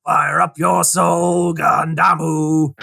Fire up your soul, Gandamu!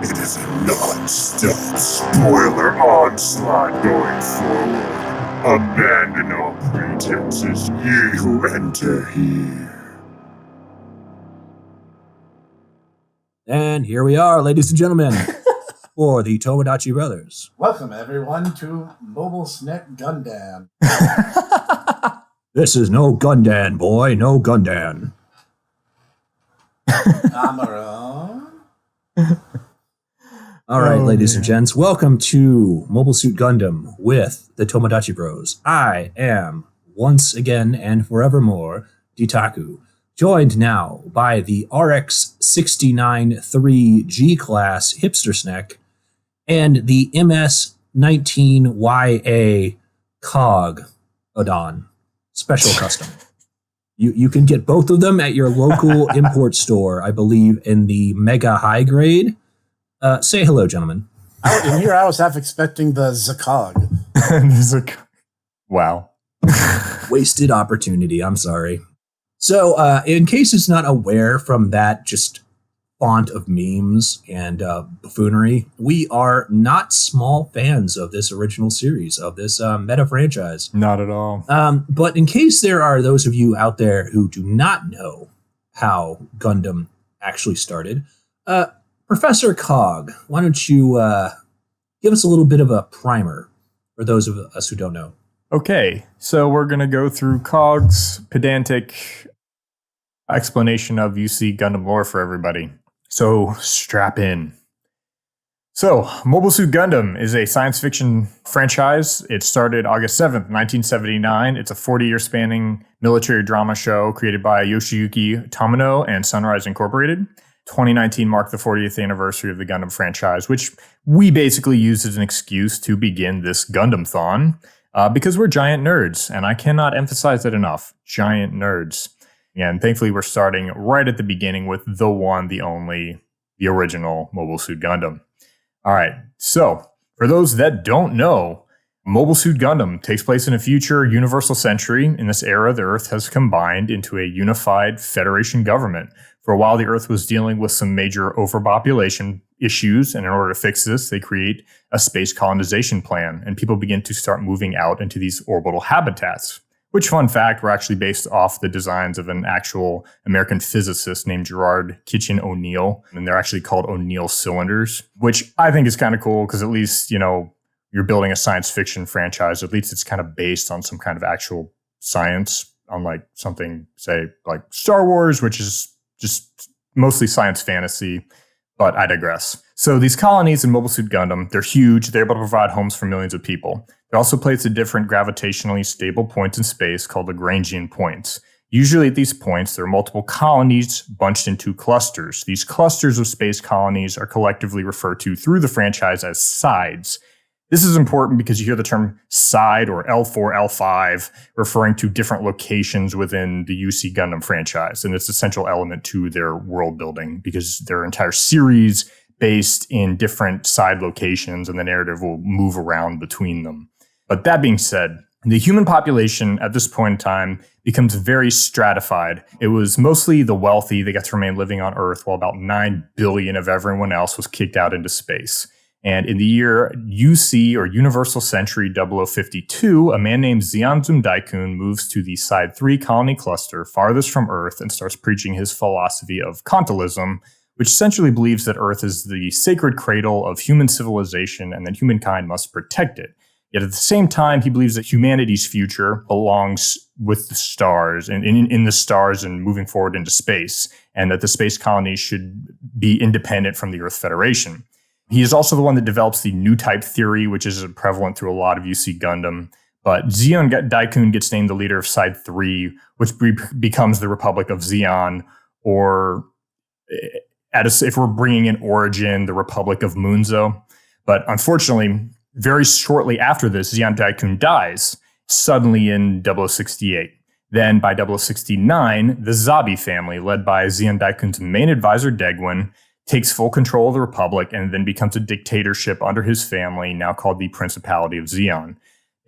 It is a non-stop spoiler onslaught going forward. Abandon all pretenses, ye who enter here. And here we are, ladies and gentlemen, for the Tomodachi Brothers. Welcome, everyone, to Mobile Snek Gundam. This is no Gundam, boy, no Gundam. Amaro. All right, ladies and gents, welcome to Mobile Suit Gundam with the Tomodachi Bros. I am, once again and forevermore, Dietaku, joined now by the RX-69-3 G-Class Hipster Snek and the MS-19YA Cog Odon Special Custom. You can get both of them at your local import store, I believe, in the Mega High Grade. Say hello, gentlemen. In here, I was half expecting the Zakog. Wow. Wasted opportunity. I'm sorry. So, in case it's not aware from that just font of memes and buffoonery, we are not small fans of this original series, of this meta franchise. Not at all. But in case there are those of you out there who do not know how Gundam actually started, Professor Cog, why don't you give us a little bit of a primer for those of us who don't know? Okay, so we're going to go through Cog's pedantic explanation of UC Gundam lore for everybody. So strap in. So Mobile Suit Gundam is a science fiction franchise. It started August 7th, 1979. It's a 40-year spanning military drama show created by Yoshiyuki, Tomino, and Sunrise Incorporated. 2019 marked the 40th anniversary of the Gundam franchise, which we basically used as an excuse to begin this Gundam-THON because we're giant nerds, and I cannot emphasize that enough. Giant nerds. And thankfully, we're starting right at the beginning with the one, the only, the original Mobile Suit Gundam. All right, so for those that don't know, Mobile Suit Gundam takes place in a future universal century. In this era, the Earth has combined into a unified Federation government. For a while, the Earth was dealing with some major overpopulation issues, and in order to fix this, they create a space colonization plan, and people begin to start moving out into these orbital habitats. Which, fun fact, were actually based off the designs of an actual American physicist named Gerard Kitchen O'Neill. And they're actually called O'Neill cylinders, which I think is kind of cool because at least, you know, you're building a science fiction franchise. At least it's kind of based on some kind of actual science, unlike something, say, like Star Wars, which is just mostly science fantasy. But I digress. So these colonies in Mobile Suit Gundam, they're huge. They're able to provide homes for millions of people. They're also placed at different gravitationally stable points in space called Lagrangian points. Usually at these points, there are multiple colonies bunched into clusters. These clusters of space colonies are collectively referred to through the franchise as sides. This is important because you hear the term side or L4, L5 referring to different locations within the UC Gundam franchise. And it's a central element to their world building because their entire series based in different side locations and the narrative will move around between them. But that being said, the human population at this point in time becomes very stratified. It was mostly the wealthy that got to remain living on Earth while about 9 billion of everyone else was kicked out into space. And in the year UC or Universal Century 0052, a man named Xianzum Daikun moves to the Side 3 colony cluster farthest from Earth and starts preaching his philosophy of Kantalism, which essentially believes that Earth is the sacred cradle of human civilization and that humankind must protect it. Yet at the same time, he believes that humanity's future belongs with the stars and in the stars and moving forward into space, and that the space colonies should be independent from the Earth Federation. He is also the one that develops the new type theory, which is prevalent through a lot of UC Gundam. But Zeon Daikun gets named the leader of Side 3, which becomes the Republic of Zeon, or if we're bringing in Origin, the Republic of Munzo. But unfortunately, very shortly after this, Zeon Daikun dies, suddenly in 0068. Then by 0069, the Zabi family, led by Zeon Daikun's main advisor, Degwin, takes full control of the Republic and then becomes a dictatorship under his family, now called the Principality of Zeon.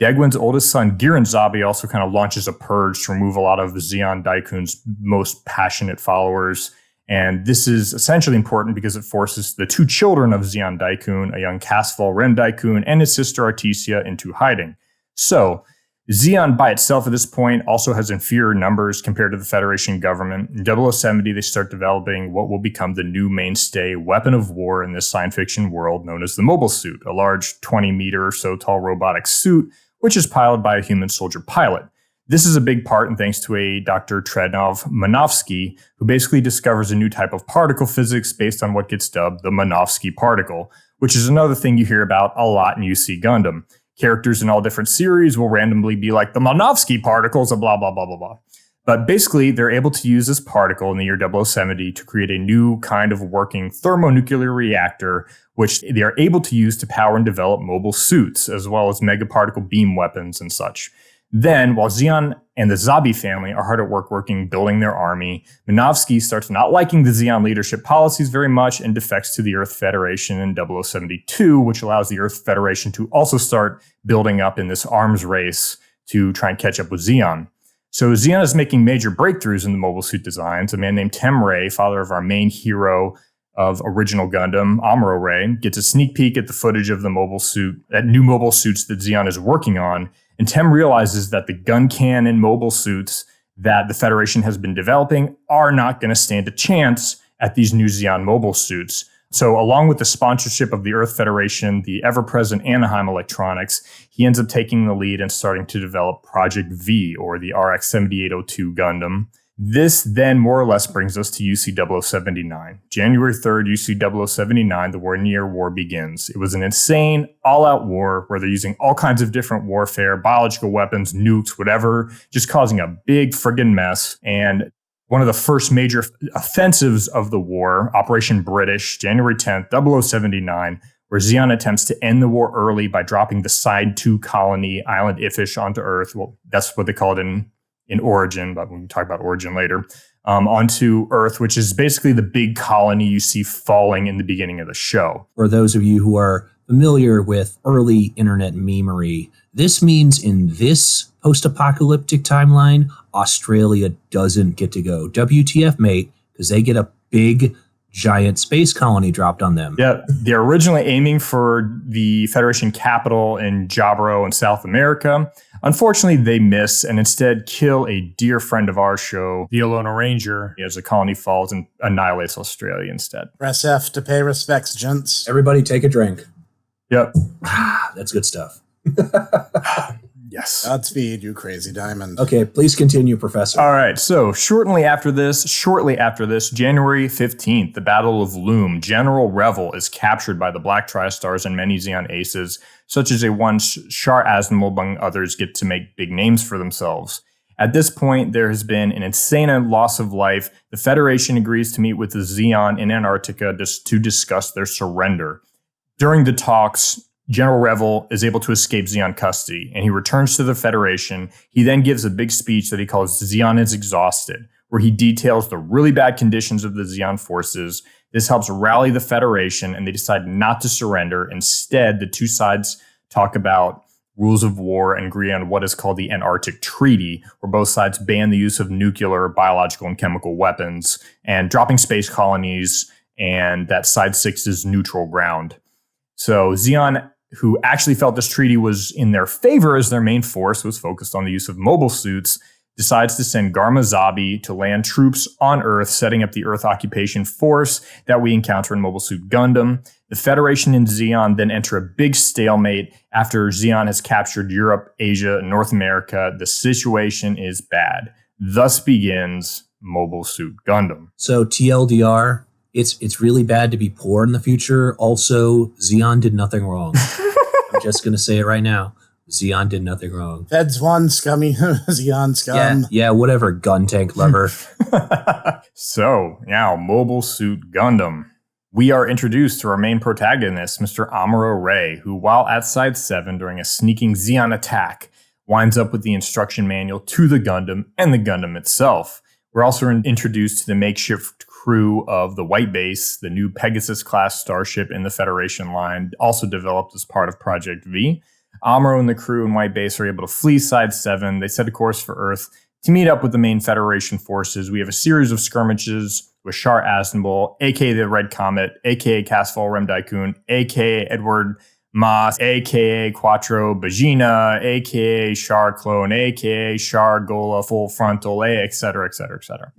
Degwin's oldest son, Giran Zabi, also kind of launches a purge to remove a lot of Zeon Daikun's most passionate followers. And this is essentially important because it forces the two children of Zeon Daikun, a young Casval Ren Daikun, and his sister Artesia, into hiding. So, Zeon by itself at this point also has inferior numbers compared to the Federation government. In 0070, they start developing what will become the new mainstay weapon of war in this science fiction world known as the mobile suit, a large 20-meter or so tall robotic suit, which is piloted by a human soldier pilot. This is a big part, and thanks to a Dr. Trenov Manovsky, who basically discovers a new type of particle physics based on what gets dubbed the Manovsky particle, which is another thing you hear about a lot in UC Gundam. Characters in all different series will randomly be like the Manovsky particles and blah, blah, blah, blah, blah. But basically, they're able to use this particle in the year 0070 to create a new kind of working thermonuclear reactor, which they are able to use to power and develop mobile suits, as well as megaparticle beam weapons and such. Then, while Zeon and the Zabi family are hard at work building their army, Manovsky starts not liking the Zeon leadership policies very much and defects to the Earth Federation in 0072, which allows the Earth Federation to also start building up in this arms race to try and catch up with Zeon. So Zeon is making major breakthroughs in the mobile suit designs. A man named Temray, father of our main hero of original Gundam, Amuro Ray, gets a sneak peek at the footage of the mobile suit, at new mobile suits that Zeon is working on. And Tem realizes that the gun cannon mobile suits that the Federation has been developing are not going to stand a chance at these new Zeon mobile suits. So along with the sponsorship of the Earth Federation, the ever-present Anaheim Electronics, he ends up taking the lead and starting to develop Project V, or the RX-7802 Gundam. This then more or less brings us to UC 079. January 3rd, UC 079, the War-Near War begins. It was an insane, all-out war where they're using all kinds of different warfare, biological weapons, nukes, whatever, just causing a big friggin' mess. And one of the first major offensives of the war, Operation British, January 10th, 0079, where Zeon attempts to end the war early by dropping the Side 2 colony, Island Ifish, onto Earth. Well, that's what they call it in Origin, but we can talk about Origin later, onto Earth, which is basically the big colony you see falling in the beginning of the show. For those of you who are familiar with early internet memery, this means in this post-apocalyptic timeline, Australia doesn't get to go. WTF, mate, because they get a big, giant space colony dropped on them. Yeah, they're originally aiming for the Federation capital in Jabro in South America. Unfortunately, they miss and instead kill a dear friend of our show, the Alona Ranger, as the colony falls and annihilates Australia instead. Press F to pay respects, gents. Everybody take a drink. Yep. That's good stuff. Yes. Godspeed, you crazy diamond. Okay, please continue, Professor. All right, so shortly after this, January 15th, the Battle of Loom, General Revue is captured by the Black Tri-Stars and many Zeon aces, such as a one Shar Aznable, among others, get to make big names for themselves. At this point, there has been an insane loss of life. The Federation agrees to meet with the Zeon in Antarctica to discuss their surrender. During the talks, General Revue is able to escape Zeon custody, and he returns to the Federation. He then gives a big speech that he calls Zeon is Exhausted, where he details the really bad conditions of the Zeon forces. This helps rally the Federation, and they decide not to surrender. Instead, the two sides talk about rules of war and agree on what is called the Antarctic Treaty, where both sides ban the use of nuclear, biological, and chemical weapons, and dropping space colonies, and that Side 6 is neutral ground. So Zeon, who actually felt this treaty was in their favor as their main force, was focused on the use of mobile suits. decides to send Garmazabi to land troops on Earth, setting up the Earth occupation force that we encounter in Mobile Suit Gundam. The Federation and Zeon then enter a big stalemate after Zeon has captured Europe, Asia, and North America. The situation is bad. Thus begins Mobile Suit Gundam. So TLDR, it's really bad to be poor in the future. Also, Zeon did nothing wrong. I'm just going to say it right now. Zeon did nothing wrong. Feds one, scummy. Zeon scum. Yeah, whatever, gun tank lover. So, now, Mobile Suit Gundam. We are introduced to our main protagonist, Mr. Amuro Ray, who, while at Side 7 during a sneaking Zeon attack, winds up with the instruction manual to the Gundam and the Gundam itself. We're also introduced to the makeshift crew of the White Base, the new Pegasus-class starship in the Federation line, also developed as part of Project V. Amuro and the crew in White Base are able to flee Side 7. They set a course for Earth to meet up with the main Federation forces. We have a series of skirmishes with Char Aznavour, a.k.a. the Red Comet, a.k.a. Casval Rem Daikun, a.k.a. Edward Moss, a.k.a. Quattro Bagina, a.k.a. Char Clone, a.k.a. Char Gola Full Frontal, etc., etc., etc.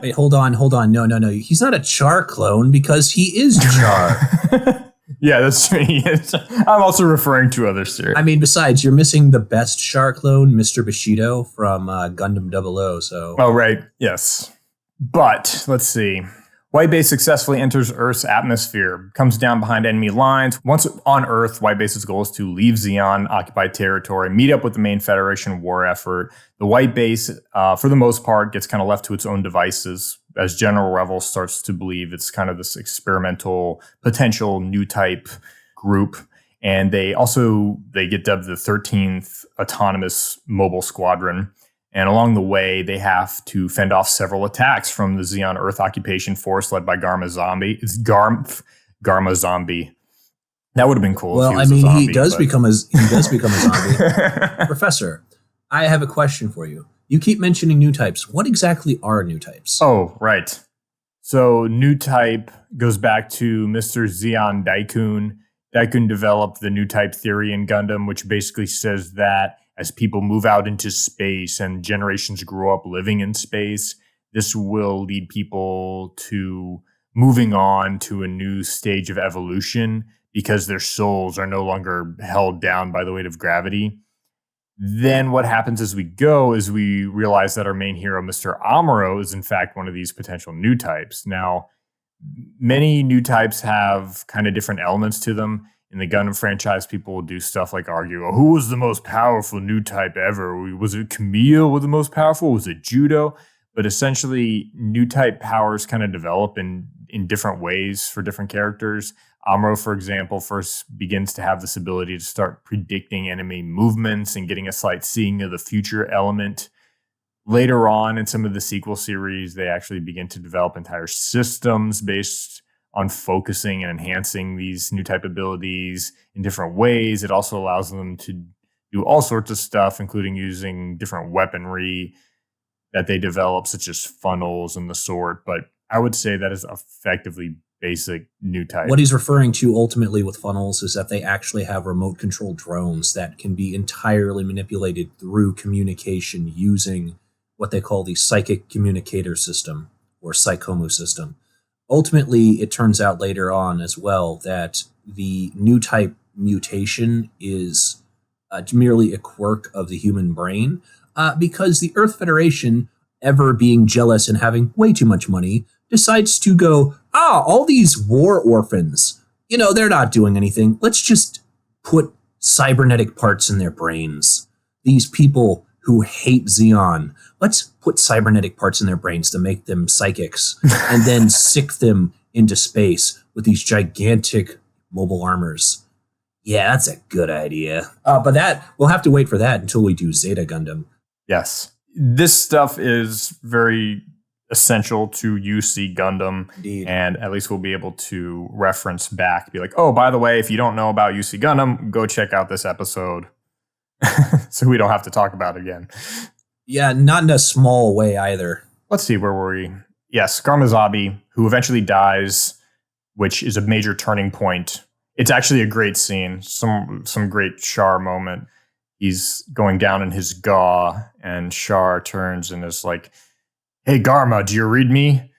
Wait, hold on. No. He's not a Char clone because he is Char. Yeah, that's true. I'm also referring to other series. I mean, besides, you're missing the best Char clone, Mr. Bushido from Gundam 00. So. Oh, right. Yes. But, let's see. White Base successfully enters Earth's atmosphere, comes down behind enemy lines. Once on Earth, White Base's goal is to leave Zeon occupied territory, meet up with the main Federation war effort. The White Base, for the most part, gets kind of left to its own devices, as General Revel starts to believe it's kind of this experimental, potential new type group. And they get dubbed the 13th Autonomous Mobile Squadron. And along the way, they have to fend off several attacks from the Zeon Earth occupation force led by Garma Zombie. It's Garma Zombie. That would have been cool. Well, if he was a zombie, he does become a zombie. Professor, I have a question for you. You keep mentioning new types. What exactly are new types? Oh, right. So new type goes back to Mr. Zeon Daikun. Daikun developed the new type theory in Gundam, which basically says that as people move out into space and generations grow up living in space, this will lead people to moving on to a new stage of evolution because their souls are no longer held down by the weight of gravity. Then what happens as we go is we realize that our main hero, Mr. Amuro, is in fact one of these potential new types. Now, many new types have kind of different elements to them. In the Gundam franchise, people will do stuff like argue, oh, who was the most powerful new type ever? Was it Camille was the most powerful? Was it Judo? But essentially, new type powers kind of develop in different ways for different characters. Amuro, for example, first begins to have this ability to start predicting enemy movements and getting a slight seeing of the future element. Later on in some of the sequel series, they actually begin to develop entire systems based on focusing and enhancing these new type abilities in different ways. It also allows them to do all sorts of stuff, including using different weaponry that they develop, such as funnels and the sort. But I would say that is effectively basic new type. What he's referring to ultimately with funnels is that they actually have remote controlled drones that can be entirely manipulated through communication using what they call the psychic communicator system or Psychomu system. Ultimately, it turns out later on as well that the new type mutation is merely a quirk of the human brain because the Earth Federation, ever being jealous and having way too much money, decides to go, all these war orphans, they're not doing anything. Let's just put cybernetic parts in their brains. These people who hate Zeon, let's put cybernetic parts in their brains to make them psychics and then sick them into space with these gigantic mobile armors. Yeah, that's a good idea. But we'll have to wait for that until we do Zeta Gundam. Yes. This stuff is very essential to UC Gundam. Indeed. And at least we'll be able to reference back, be like, oh, by the way, if you don't know about UC Gundam, go check out this episode. So we don't have to talk about it again. Yeah, not in a small way either. Let's see, where were we? Yes, Garmazabi, who eventually dies, which is a major turning point. It's actually a great scene, some great Char moment. he's going down in his gaw, and Char turns and is like, "Hey, Garma, do you read me?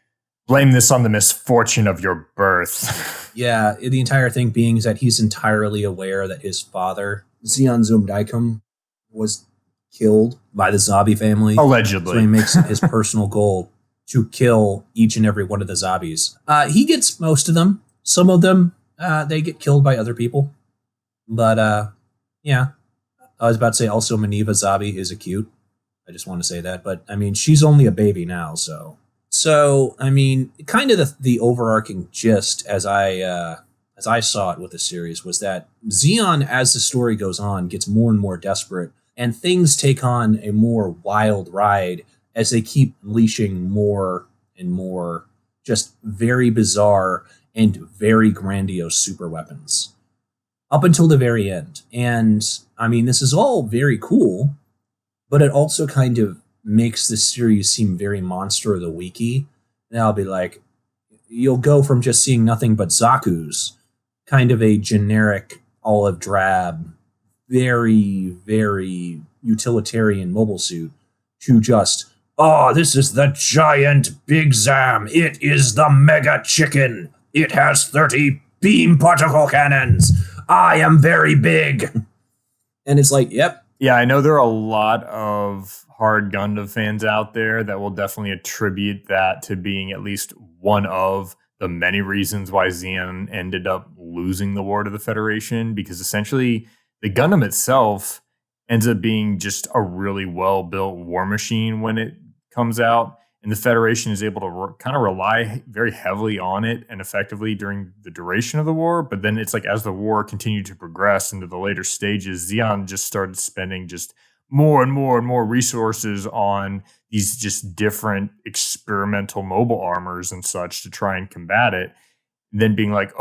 Blame this on the misfortune of your birth." Yeah, the entire thing being is that he's entirely aware that his father, Zeon Zumdaikum, was killed by the Zabi family. Allegedly. So he makes it his personal goal to kill each and every one of the Zabis. He gets most of them. Some of them, they get killed by other people. But, yeah. I was about to say also Maniva Zabi is a cute. I just want to say that. But, I mean, she's only a baby now, so... So, I mean, kind of the overarching gist as I saw it with the series was that Zeon, as the story goes on, gets more and more desperate, and things take on a more wild ride as they keep unleashing more and more just very bizarre and very grandiose super weapons up until the very end. And, I mean, this is all very cool, but it also kind of makes this series seem very Monster of the Weeky. And I'll be like, you'll go from just seeing nothing but Zaku's, kind of a generic olive drab, very, very utilitarian mobile suit, to just, oh, this is the giant Big Zam. It is the mega chicken. It has 30 beam particle cannons. I am very big. And it's like, yep. Yeah, I know there are a lot of hard Gundam fans out there that will definitely attribute that to being at least one of the many reasons why Zeon ended up losing the war to the Federation, because essentially the Gundam itself ends up being just a really well-built war machine when it comes out, and the Federation is able to kind of rely very heavily on it and effectively during the duration of the war. But then it's like as the war continued to progress into the later stages, Zeon just started spending just more and more and more resources on these just different experimental mobile armors and such to try and combat it. And then being like,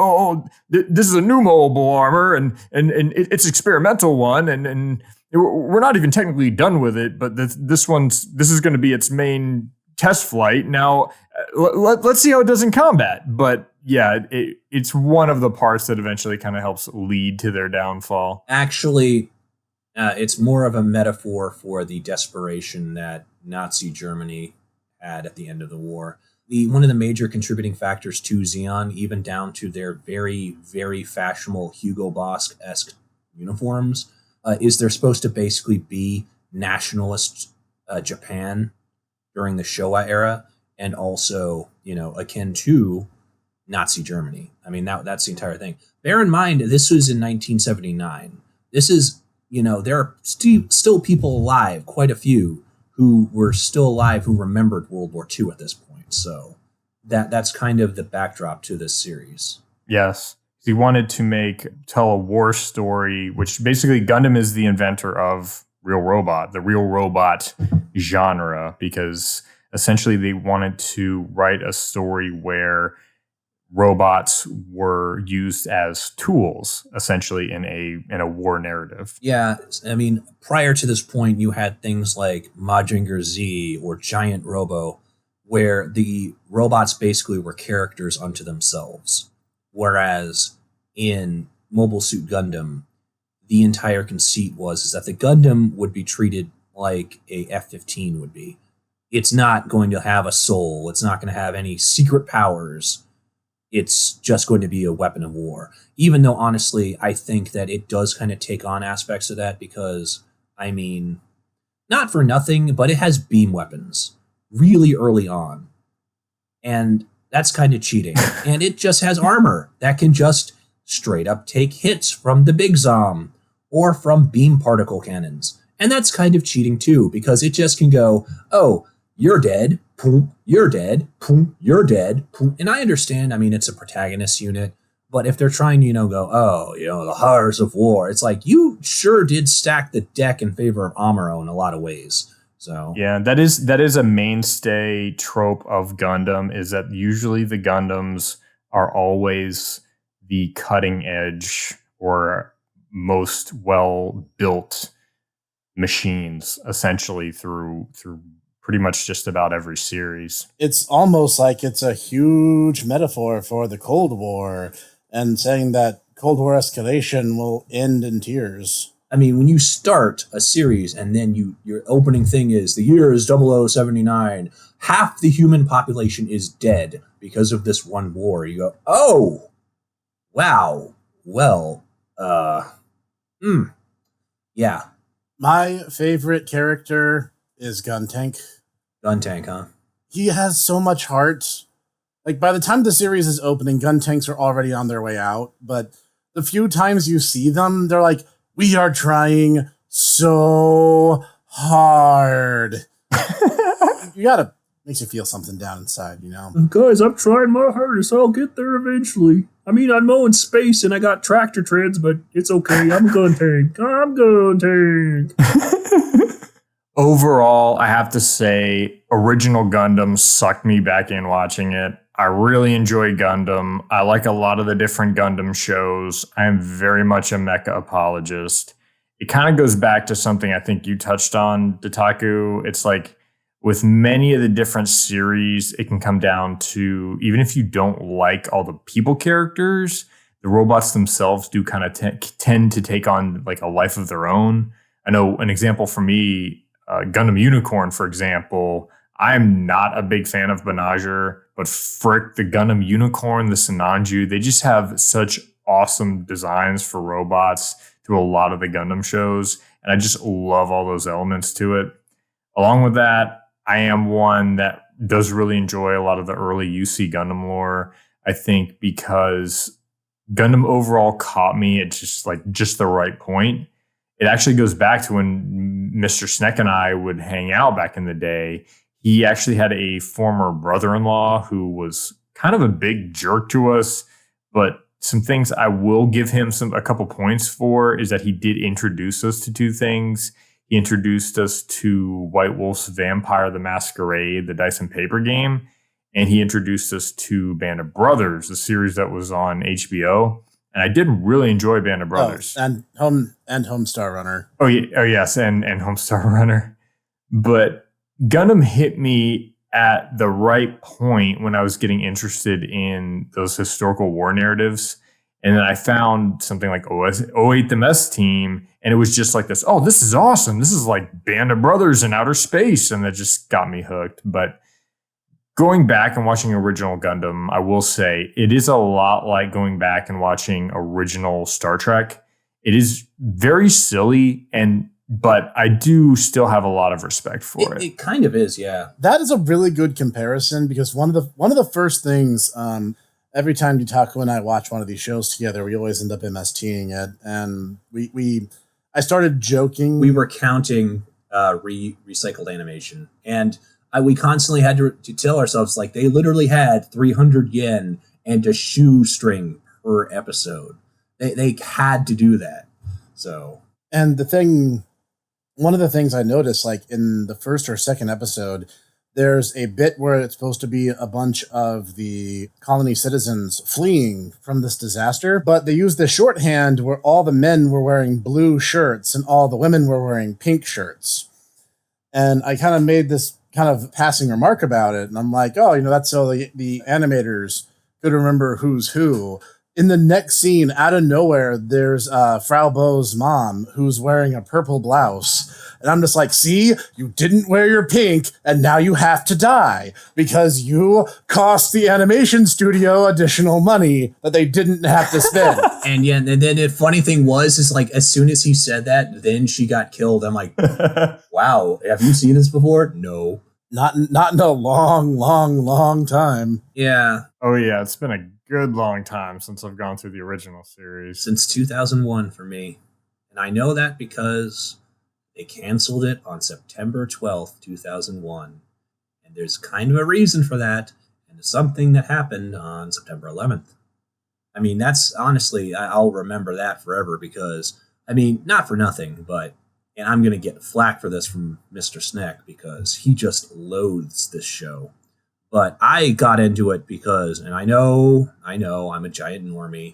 this is a new mobile armor and it's experimental one, and we're not even technically done with it, but this is going to be its main test flight. Now let's see how it does in combat. But yeah, it's one of the parts that eventually kind of helps lead to their downfall. Actually, it's more of a metaphor for the desperation that Nazi Germany had at the end of the war. One of the major contributing factors to Zeon, even down to their very, very fashionable Hugo Boss-esque uniforms, is they're supposed to basically be nationalist Japan during the Showa era, and also, akin to Nazi Germany. I mean, that's the entire thing. Bear in mind, this was in 1979. This is, there are still people alive, quite a few, who were still alive who remembered World War II at this point. So that's kind of the backdrop to this series. Yes. He wanted to tell a war story, which basically Gundam is the inventor of real robot, the real robot genre, because essentially they wanted to write a story where robots were used as tools, essentially in a war narrative. Yeah, I mean, prior to this point, you had things like Mazinger Z or Giant Robo, where the robots basically were characters unto themselves. Whereas in Mobile Suit Gundam, the entire conceit is that the Gundam would be treated like a F-15 would be. It's not going to have a soul. It's not going to have any secret powers. It's just going to be a weapon of war. Even though, honestly, I think that it does kind of take on aspects of that because, I mean, not for nothing, but it has beam weapons really early on. And that's kind of cheating. And it just has armor that can just straight up take hits from the Big Zom or from beam particle cannons. And that's kind of cheating too, because it just can go, oh, you're dead, boom, you're dead, boom, you're dead, boom. And I understand, I mean, it's a protagonist unit, but if they're trying to, go, oh, the horrors of war, it's like, you sure did stack the deck in favor of Amuro in a lot of ways. So yeah, that is a mainstay trope of Gundam, is that usually the Gundams are always the cutting edge or most well-built machines, essentially through pretty much just about every series. It's almost like it's a huge metaphor for the Cold War and saying that Cold War escalation will end in tears. I mean, when you start a series and then your opening thing is the year is 0079, half the human population is dead because of this one war. You go, oh, wow, well, yeah. My favorite character is Guntank. Guntank, huh? He has so much heart. Like, by the time the series is opening, Guntanks are already on their way out. But the few times you see them, they're like, we are trying so hard. Makes you feel something down inside, you know? Guys, I'm trying my hardest. I'll get there eventually. I mean, I'm mowing space and I got tractor treads, but it's okay. I'm going tank. Overall, I have to say, original Gundam sucked me back in watching it. I really enjoy Gundam. I like a lot of the different Gundam shows. I am very much a mecha apologist. It kind of goes back to something I think you touched on, Dietaku. It's like with many of the different series, it can come down to, even if you don't like all the people characters, the robots themselves do kind of tend to take on like a life of their own. I know an example for me, Gundam Unicorn, for example. I'm not a big fan of Banagher, but frick, the Gundam Unicorn, the Sinanju, they just have such awesome designs for robots through a lot of the Gundam shows. And I just love all those elements to it. Along with that, I am one that does really enjoy a lot of the early UC Gundam lore. I think because Gundam overall caught me at just the right point. It actually goes back to when Mr. Snek and I would hang out back in the day. He actually had a former brother-in-law who was kind of a big jerk to us, but some things I will give him a couple points for is that he did introduce us to two things. He introduced us to White Wolf's Vampire the Masquerade, the dice and paper game, and he introduced us to Band of Brothers, the series that was on HBO. And I did really enjoy Band of Brothers. And Homestar Runner. Oh, yeah, yes, and Homestar Runner. But Gundam hit me at the right point when I was getting interested in those historical war narratives. And then I found something like 08 MS Team, and it was just like this, oh, this is awesome. This is like Band of Brothers in outer space. And that just got me hooked. But going back and watching original Gundam, I will say it is a lot like going back and watching original Star Trek. It is very silly, but I do still have a lot of respect for it. It kind of is, yeah. That is a really good comparison because one of the first things every time Dietaku and I watch one of these shows together, we always end up MSTing it, and I started joking. We were counting recycled animation, and we constantly had to tell ourselves, like, they literally had 300 yen and a shoestring per episode. They had to do that. So, and one of the things I noticed, like in the first or second episode, there's a bit where it's supposed to be a bunch of the colony citizens fleeing from this disaster, but they used the shorthand where all the men were wearing blue shirts and all the women were wearing pink shirts. And I kind of made this kind of passing remark about it. And I'm like, oh, that's so the animators could remember who's who. In the next scene, out of nowhere, there's Frau Bo's mom who's wearing a purple blouse. And I'm just like, see, you didn't wear your pink, and now you have to die because you cost the animation studio additional money that they didn't have to spend. And then the funny thing is like, as soon as he said that, then she got killed. I'm like, wow, have you seen this before? No. Not in a long time. Yeah. Oh, yeah, it's been a good long time since I've gone through the original series. Since 2001 for me. And I know that because they canceled it on September 12th, 2001. And there's kind of a reason for that. And it's something that happened on September 11th. I mean, that's honestly, I'll remember that forever because, I mean, not for nothing, but, and I'm going to get flack for this from Mr. Snek because he just loathes this show. But I got into it because, and I know, I'm a giant normie.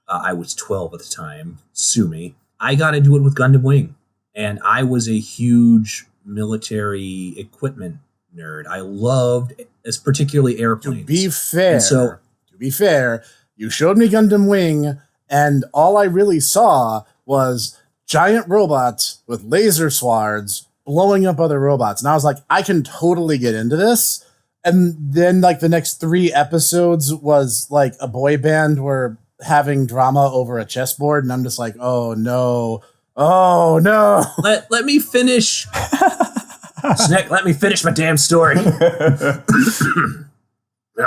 I was 12 at the time. Sue me. I got into it with Gundam Wing. And I was a huge military equipment nerd. I loved, particularly airplanes. To be fair, you showed me Gundam Wing, and all I really saw was giant robots with laser swords blowing up other robots. And I was like, I can totally get into this. And then like the next 3 episodes was like a boy band were having drama over a chessboard. And I'm just like, oh no. Oh no. Let me finish. Snek, let me finish my damn story. Oh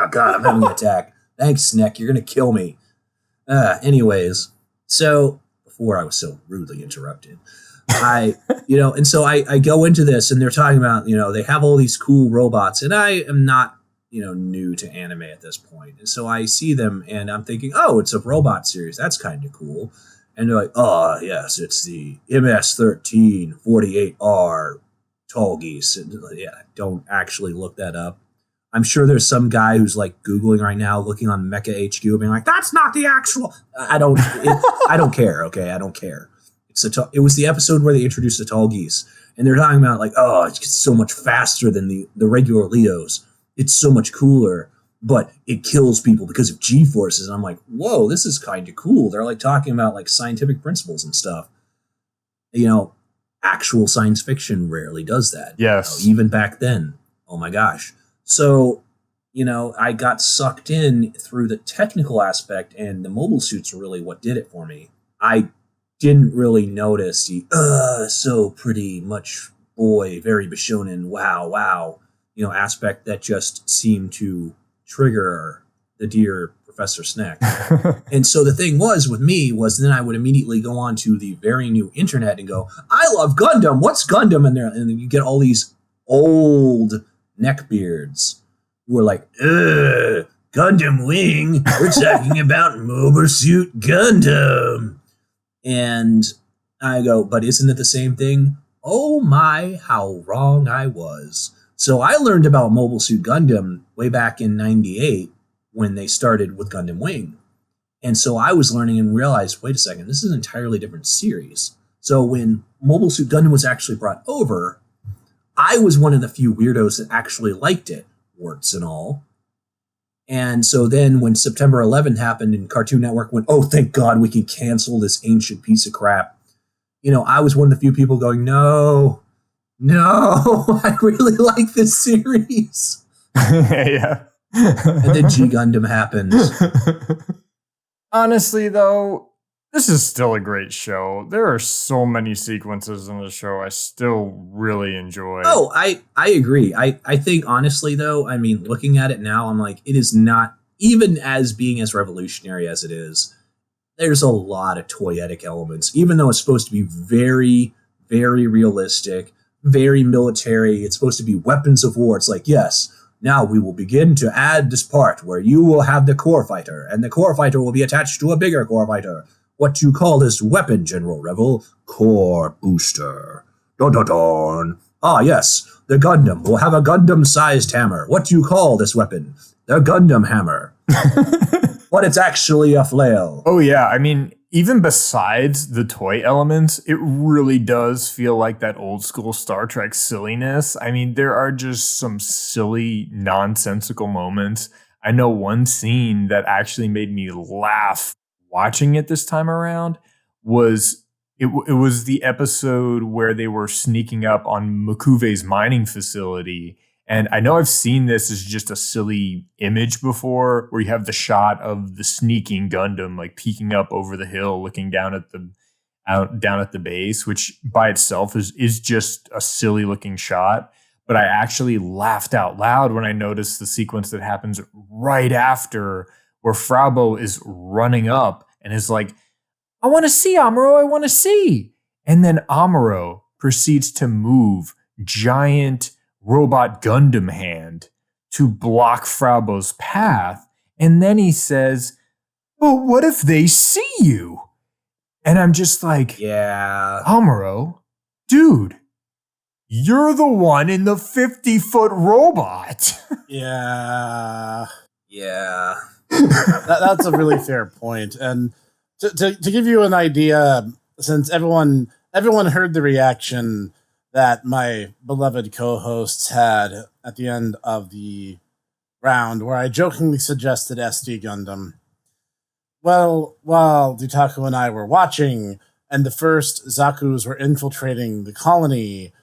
God, I'm having an attack. Thanks, Snek. You're going to kill me. Anyways, so before I was so rudely interrupted, I go into this and they're talking about, they have all these cool robots and I am not, new to anime at this point. And so I see them and I'm thinking, oh, it's a robot series. That's kind of cool. And they're like, oh, yes, it's the MS 1348R Tall Geese. And don't actually look that up. I'm sure there's some guy who's like Googling right now, looking on Mecha HQ, being like, that's not the actual. I don't care. Okay. I don't care. It was the episode where they introduced the Tall Geese and they're talking about like, oh, it's so much faster than the regular Leos. It's so much cooler, but it kills people because of G-forces. And I'm like, whoa, this is kind of cool. They're like talking about like scientific principles and stuff. Actual science fiction rarely does that. Yes. Even back then. Oh my gosh. So, I got sucked in through the technical aspect and the mobile suits were really what did it for me. I didn't really notice the, so pretty much boy, very Bishonen, wow, aspect that just seemed to trigger the dear Professor Snek. And so the thing was with me was then I would immediately go on to the very new internet and go, I love Gundam. What's Gundam? And then you get all these old neckbeards who are like, Gundam Wing. We're talking about Mobile Suit Gundam. And I go, but isn't it the same thing? Oh my, how wrong I was. So I learned about Mobile Suit Gundam way back in 98 when they started with Gundam Wing. And so I was learning and realized, wait a second, this is an entirely different series. So when Mobile Suit Gundam was actually brought over, I was one of the few weirdos that actually liked it, warts and all. And so then when September 11th happened and Cartoon Network went, oh, thank God we can cancel this ancient piece of crap. I was one of the few people going, no, I really like this series. Yeah. And then G Gundam happens. Honestly, though, this is still a great show. There are so many sequences in the show I still really enjoy. Oh, I agree. I think, honestly, though, I mean, looking at it now, I'm like, it is not, even as being as revolutionary as it is, there's a lot of toyetic elements, even though it's supposed to be very, very realistic, very military. It's supposed to be weapons of war. It's like, yes, now we will begin to add this part where you will have the core fighter, and the core fighter will be attached to a bigger core fighter. What you call this weapon, General Revel? Core booster. Dun dun dun. Ah, yes, the Gundam will have a Gundam-sized hammer. What do you call this weapon? The Gundam hammer. But it's actually a flail. Oh, yeah. I mean, even besides the toy elements, it really does feel like that old school Star Trek silliness. I mean, there are just some silly, nonsensical moments. I know one scene that actually made me laugh watching it this time around was it was the episode where they were sneaking up on Makuve's mining facility. And I know I've seen this as just a silly image before, where you have the shot of the sneaking Gundam like peeking up over the hill, looking down at the base, which by itself is just a silly looking shot. But I actually laughed out loud when I noticed the sequence that happens right after, where Fraubo is running up and is like, I want to see Amuro, I want to see. And then Amuro proceeds to move giant robot Gundam hand to block Fraubo's path. And then he says, but what if they see you? And I'm just like, yeah, Amuro, dude, you're the one in the 50-foot robot. Yeah. Yeah. That's a really fair point. And to give you an idea, since everyone heard the reaction that my beloved co-hosts had at the end of the round, where I jokingly suggested SD Gundam. Well, while Dietaku and I were watching, and the first Zakus were infiltrating the colony,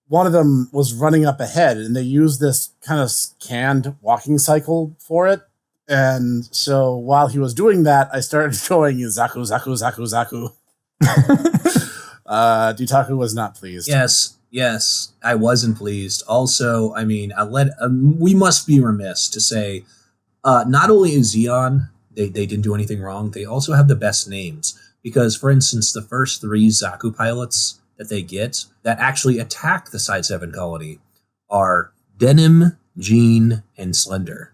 one of them was running up ahead, and they used this kind of canned walking cycle for it. And so while he was doing that, I started going Zaku, Zaku, Zaku, Zaku. Dietaku was not pleased. Yes, I wasn't pleased. Also, I mean, we must be remiss to say, not only is Zeon, they didn't do anything wrong, they also have the best names. Because, for instance, the first 3 Zaku pilots that they get that actually attack the Side 7 colony are Denim, Jean, and Slender.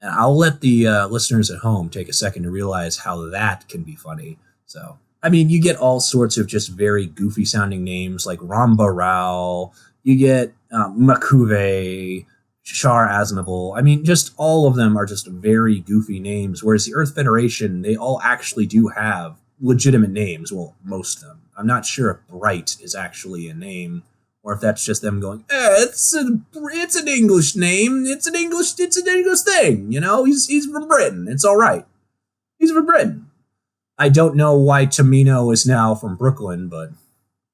And I'll let the listeners at home take a second to realize how that can be funny. So, I mean, you get all sorts of just very goofy sounding names like Ramba Rao. You get Makuve, Shar Aznable. I mean, just all of them are just very goofy names. Whereas the Earth Federation, they all actually do have legitimate names. Well, most of them. I'm not sure if Bright is actually a name, or if that's just them going, it's an English name. It's an English thing. You know, he's from Britain. It's all right. He's from Britain. I don't know why Tomino is now from Brooklyn, but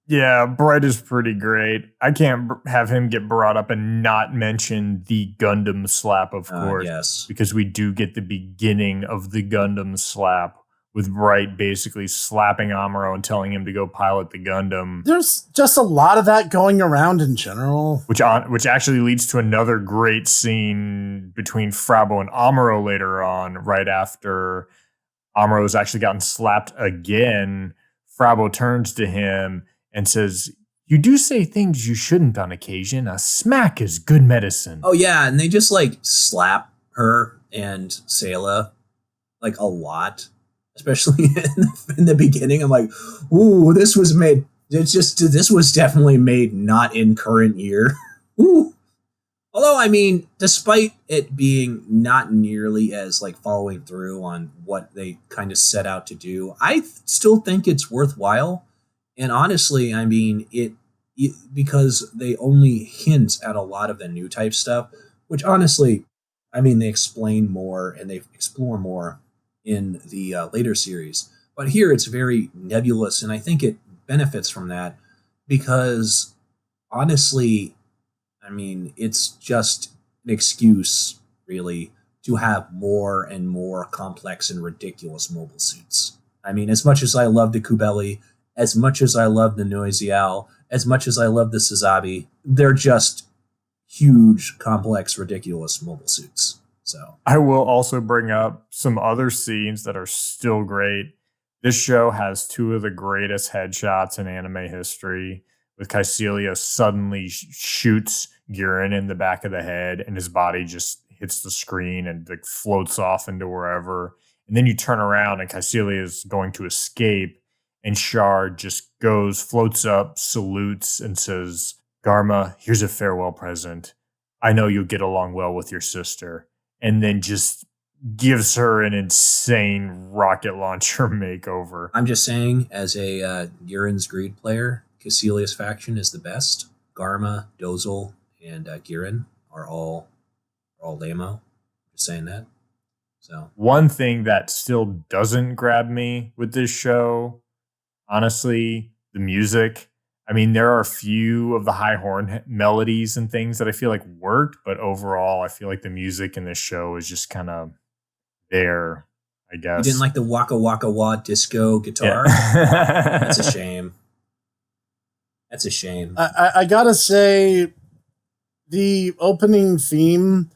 yeah, Bright is pretty great. I can't have him get brought up and not mention the Gundam slap, of course. Yes, because we do get the beginning of the Gundam slap with Bright basically slapping Amuro and telling him to go pilot the Gundam. There's just a lot of that going around in general. Which actually leads to another great scene between Frabo and Amuro later on, right after Amuro's actually gotten slapped again. Frabo turns to him and says, "You do say things you shouldn't on occasion. A smack is good medicine." Oh, yeah, and they just, like, slap her and Sayla, like, a lot. Especially in the beginning. I'm like, ooh, this was definitely made not in current year. Ooh. Although, I mean, despite it being not nearly as, like, following through on what they kind of set out to do, I still think it's worthwhile. And honestly, I mean, it because they only hint at a lot of the new type stuff, which honestly, I mean, they explain more and they explore more in the later series. But here it's very nebulous, and I think it benefits from that because, honestly, I mean, it's just an excuse, really, to have more and more complex and ridiculous mobile suits. I mean, as much as I love the Kubeli, as much as I love the Noisial, as much as I love the Suzabi, they're just huge, complex, ridiculous mobile suits. So I will also bring up some other scenes that are still great. This show has 2 of the greatest headshots in anime history, with Caecilia suddenly shoots Guren in the back of the head and his body just hits the screen and like floats off into wherever. And then you turn around and Caecilia is going to escape, and Char just floats up, salutes, and says, "Garma, here's a farewell present. I know you'll get along well with your sister." And then just gives her an insane rocket launcher makeover. I'm just saying, as a Guren's Greed player, Caecilia's faction is the best. Garma, Dozel, and Guren are all lame-o. Just saying that. So one thing that still doesn't grab me with this show, honestly, the music. I mean, there are a few of the high horn melodies and things that I feel like worked, but overall, I feel like the music in this show is just kind of there, I guess. You didn't like the Waka Waka Wah disco guitar? Yeah. That's a shame. That's a shame. I gotta say, the opening theme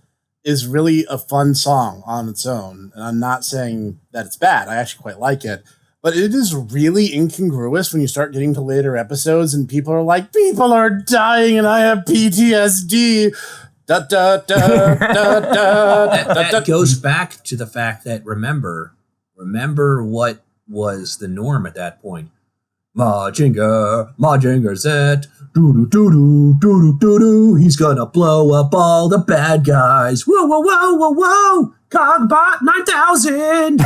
is really a fun song on its own, and I'm not saying that it's bad. I actually quite like it. But it is really incongruous when you start getting to later episodes and people are like, people are dying and I have PTSD. Da, da, da, da, da, that goes back to the fact that remember what was the norm at that point. Majinger Z, doo-doo-doo-doo, he's gonna blow up all the bad guys. Whoa, whoa, whoa, whoa, whoa, Cogbot 9000.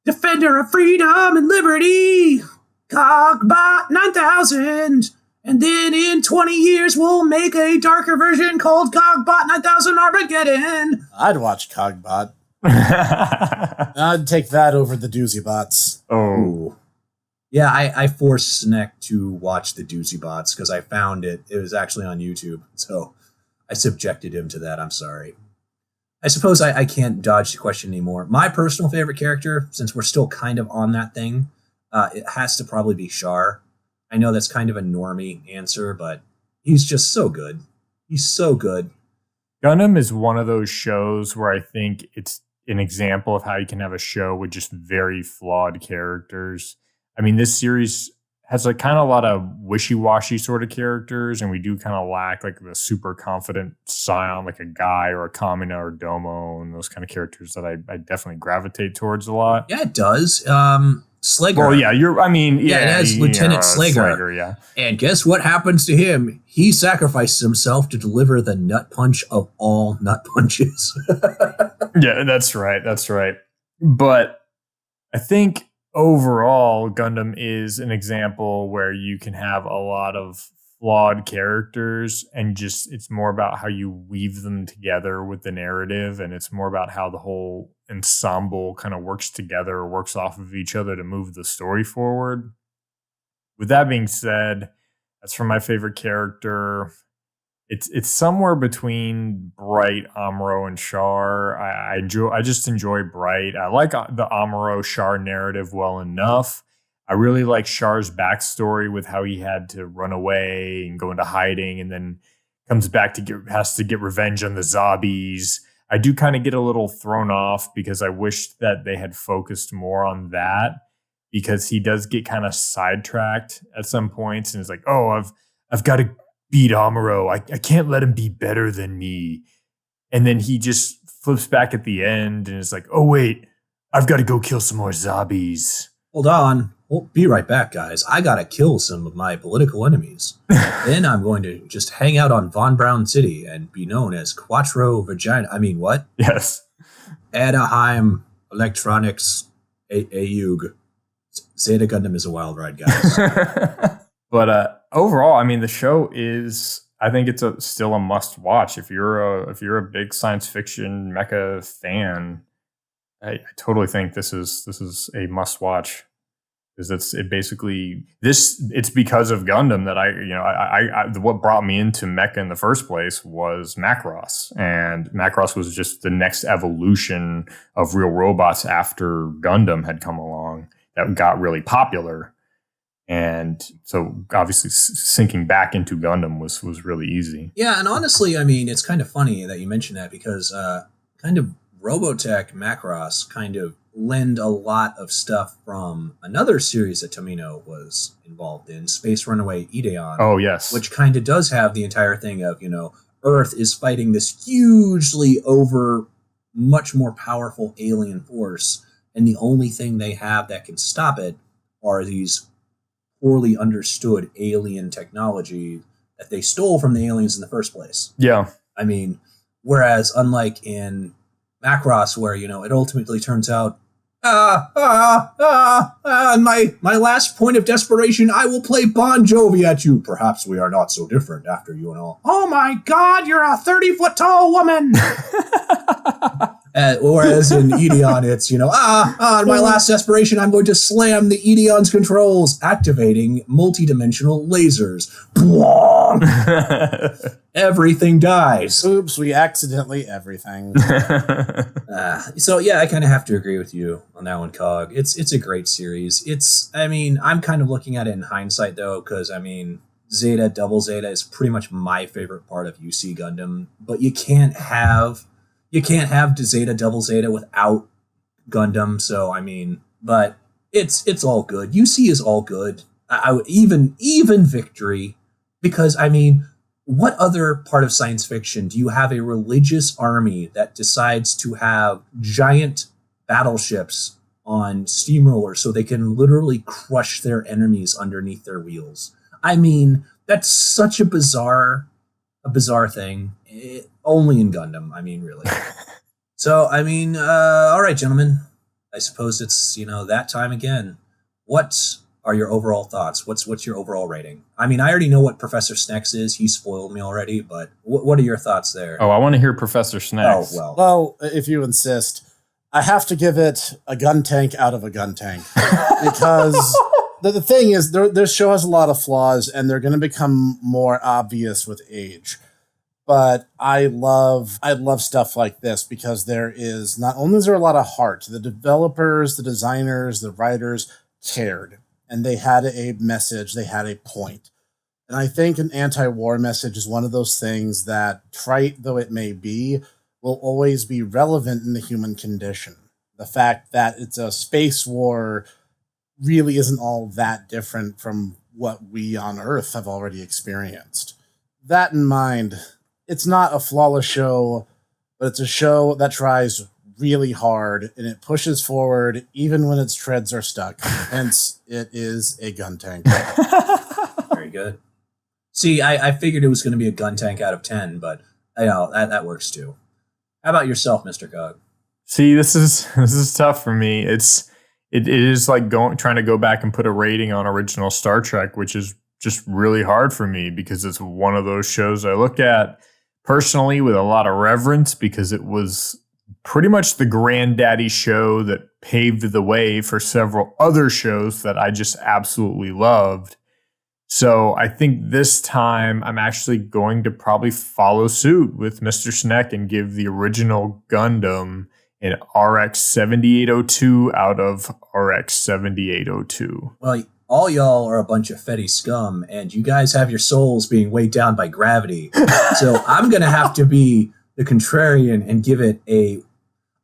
Defender of freedom and liberty, Cogbot 9000. And then in 20 years, we'll make a darker version called Cogbot 9000 Armageddon. I'd watch Cogbot. I'd take that over the Doozy Bots. Oh. Yeah, I forced Snek to watch the Doozy Bots because I found it. It was actually on YouTube. So I subjected him to that. I'm sorry. I suppose I can't dodge the question anymore. My personal favorite character, since we're still kind of on that thing, it has to probably be Char. I know that's kind of a normie answer, but he's just so good. He's so good. Gundam is one of those shows where I think it's an example of how you can have a show with just very flawed characters. I mean, this series has like kind of a lot of wishy-washy sort of characters, and we do kind of lack like the super confident scion, like a Guy or a Kamina or Domo, and those kind of characters that I definitely gravitate towards a lot. Yeah, it does. Slager. Well, yeah, it has Lieutenant Slager. Yeah. And guess what happens to him? He sacrifices himself to deliver the nut punch of all nut punches. Yeah, that's right. That's right. But I think overall, Gundam is an example where you can have a lot of flawed characters and just it's more about how you weave them together with the narrative, and it's more about how the whole ensemble kind of works together or works off of each other to move the story forward. With that being said, that's from my favorite character. It's somewhere between Bright, Amuro, and Char. I just enjoy Bright. I like the Amuro Char narrative well enough. I really like Char's backstory with how he had to run away and go into hiding, and then comes back has to get revenge on the zombies. I do kind of get a little thrown off because I wish that they had focused more on that, because he does get kind of sidetracked at some points, and it's like, oh, I've got to beat Amuro. I can't let him be better than me. And then he just flips back at the end and is like, oh, wait, I've got to go kill some more zombies. Hold on. We'll be right back, guys. I got to kill some of my political enemies. Then I'm going to just hang out on Von Braun City and be known as Quattro Vagina. I mean, what? Yes. Anaheim Electronics AUG. Zeta Gundam is a wild ride, guys. But overall, I mean, the show is, I think it's still a must watch. If you're a big science fiction mecha fan, I totally think this is a must watch, because it's because of Gundam that I what brought me into mecha in the first place was Macross, and Macross was just the next evolution of real robots after Gundam had come along that got really popular. And so obviously sinking back into Gundam was really easy. Yeah, and honestly, I mean, it's kind of funny that you mentioned that, because kind of Robotech Macross kind of lend a lot of stuff from another series that Tomino was involved in, Space Runaway Ideon. Oh, yes. Which kind of does have the entire thing of, Earth is fighting this hugely much more powerful alien force, and the only thing they have that can stop it are these poorly understood alien technology that they stole from the aliens in the first place. Yeah. I mean, whereas unlike in Macross, where, it ultimately turns out, my last point of desperation, I will play Bon Jovi at you. Perhaps we are not so different after you and all. Oh my God, you're a 30-foot tall woman. Whereas in Ideon, it's, in my last desperation, I'm going to slam the Ideon's controls, activating multidimensional lasers. Everything dies. Oops, we accidentally everything. So yeah, I kind of have to agree with you on that one, Cog. It's a great series. I'm kind of looking at it in hindsight, though, because, Zeta, Double Zeta is pretty much my favorite part of UC Gundam, but you can't have Zeta, Double Zeta without Gundam. So but it's all good. UC is all good. I would even Victory, because what other part of science fiction do you have a religious army that decides to have giant battleships on steamrollers so they can literally crush their enemies underneath their wheels? That's such a bizarre thing. Only in Gundam, really. So, all right, gentlemen. I suppose it's, that time again. What are your overall thoughts? What's your overall rating? I already know what Professor Snek's is. He spoiled me already, but what are your thoughts there? Oh, I want to hear Professor Snek's. Oh, well, if you insist, I have to give it a gun tank out of a gun tank. Because the thing is, this show has a lot of flaws, and they're going to become more obvious with age. But I love stuff like this because there is not only is there a lot of heart, the developers, the designers, the writers cared, and they had a message, they had a point. And I think an anti-war message is one of those things that, trite though it may be, will always be relevant in the human condition. The fact that it's a space war really isn't all that different from what we on Earth have already experienced. That in mind, it's not a flawless show, but it's a show that tries really hard, and it pushes forward even when its treads are stuck. Hence, it is a gun tank. Very good. See, I figured it was going to be a gun tank out of 10, but that works too. How about yourself, Mr. Cog? See, this is tough for me. It is like trying to go back and put a rating on original Star Trek, which is just really hard for me because it's one of those shows I look at personally with a lot of reverence because it was pretty much the granddaddy show that paved the way for several other shows that I just absolutely loved. So I think this time I'm actually going to probably follow suit with Mr. Snek and give the original Gundam an RX 7802 out of RX 7802. Well, all y'all are a bunch of fetty scum, and you guys have your souls being weighed down by gravity. So I'm going to have to be the contrarian and give it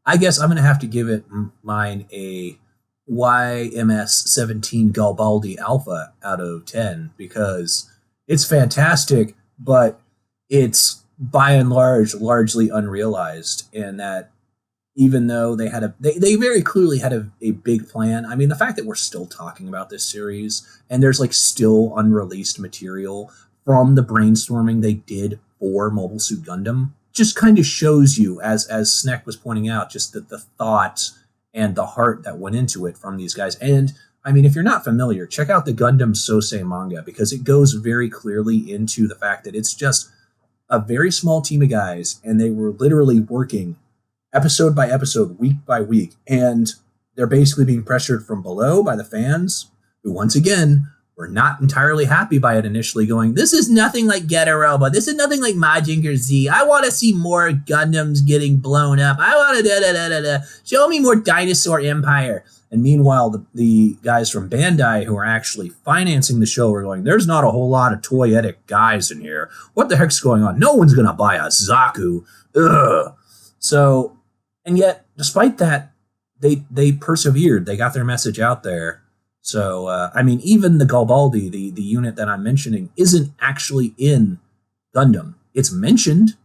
I guess I'm going to have to give it mine a YMS 17 Garibaldi Alpha out of 10 because it's fantastic, but it's by and large largely unrealized, and that even though they had they very clearly had a big plan. I mean, the fact that we're still talking about this series and there's like still unreleased material from the brainstorming they did for Mobile Suit Gundam just kind of shows you, as Snek was pointing out, just the thought and the heart that went into it from these guys. And I mean, if you're not familiar, check out the Gundam Sosei manga because it goes very clearly into the fact that it's just a very small team of guys and they were literally working episode by episode, week by week, and they're basically being pressured from below by the fans, who once again were not entirely happy by it initially, going, "This is nothing like Get a Robot. This is nothing like Mazinger Z. I want to see more Gundams getting blown up. I want to show me more Dinosaur Empire." And meanwhile, the guys from Bandai who are actually financing the show are going, "There's not a whole lot of toyetic guys in here. What the heck's going on? No one's gonna buy a Zaku. Ugh." So. And yet, despite that, they persevered. They got their message out there. So, I mean, even the Garibaldi, the unit that I'm mentioning, isn't actually in Gundam. It's mentioned,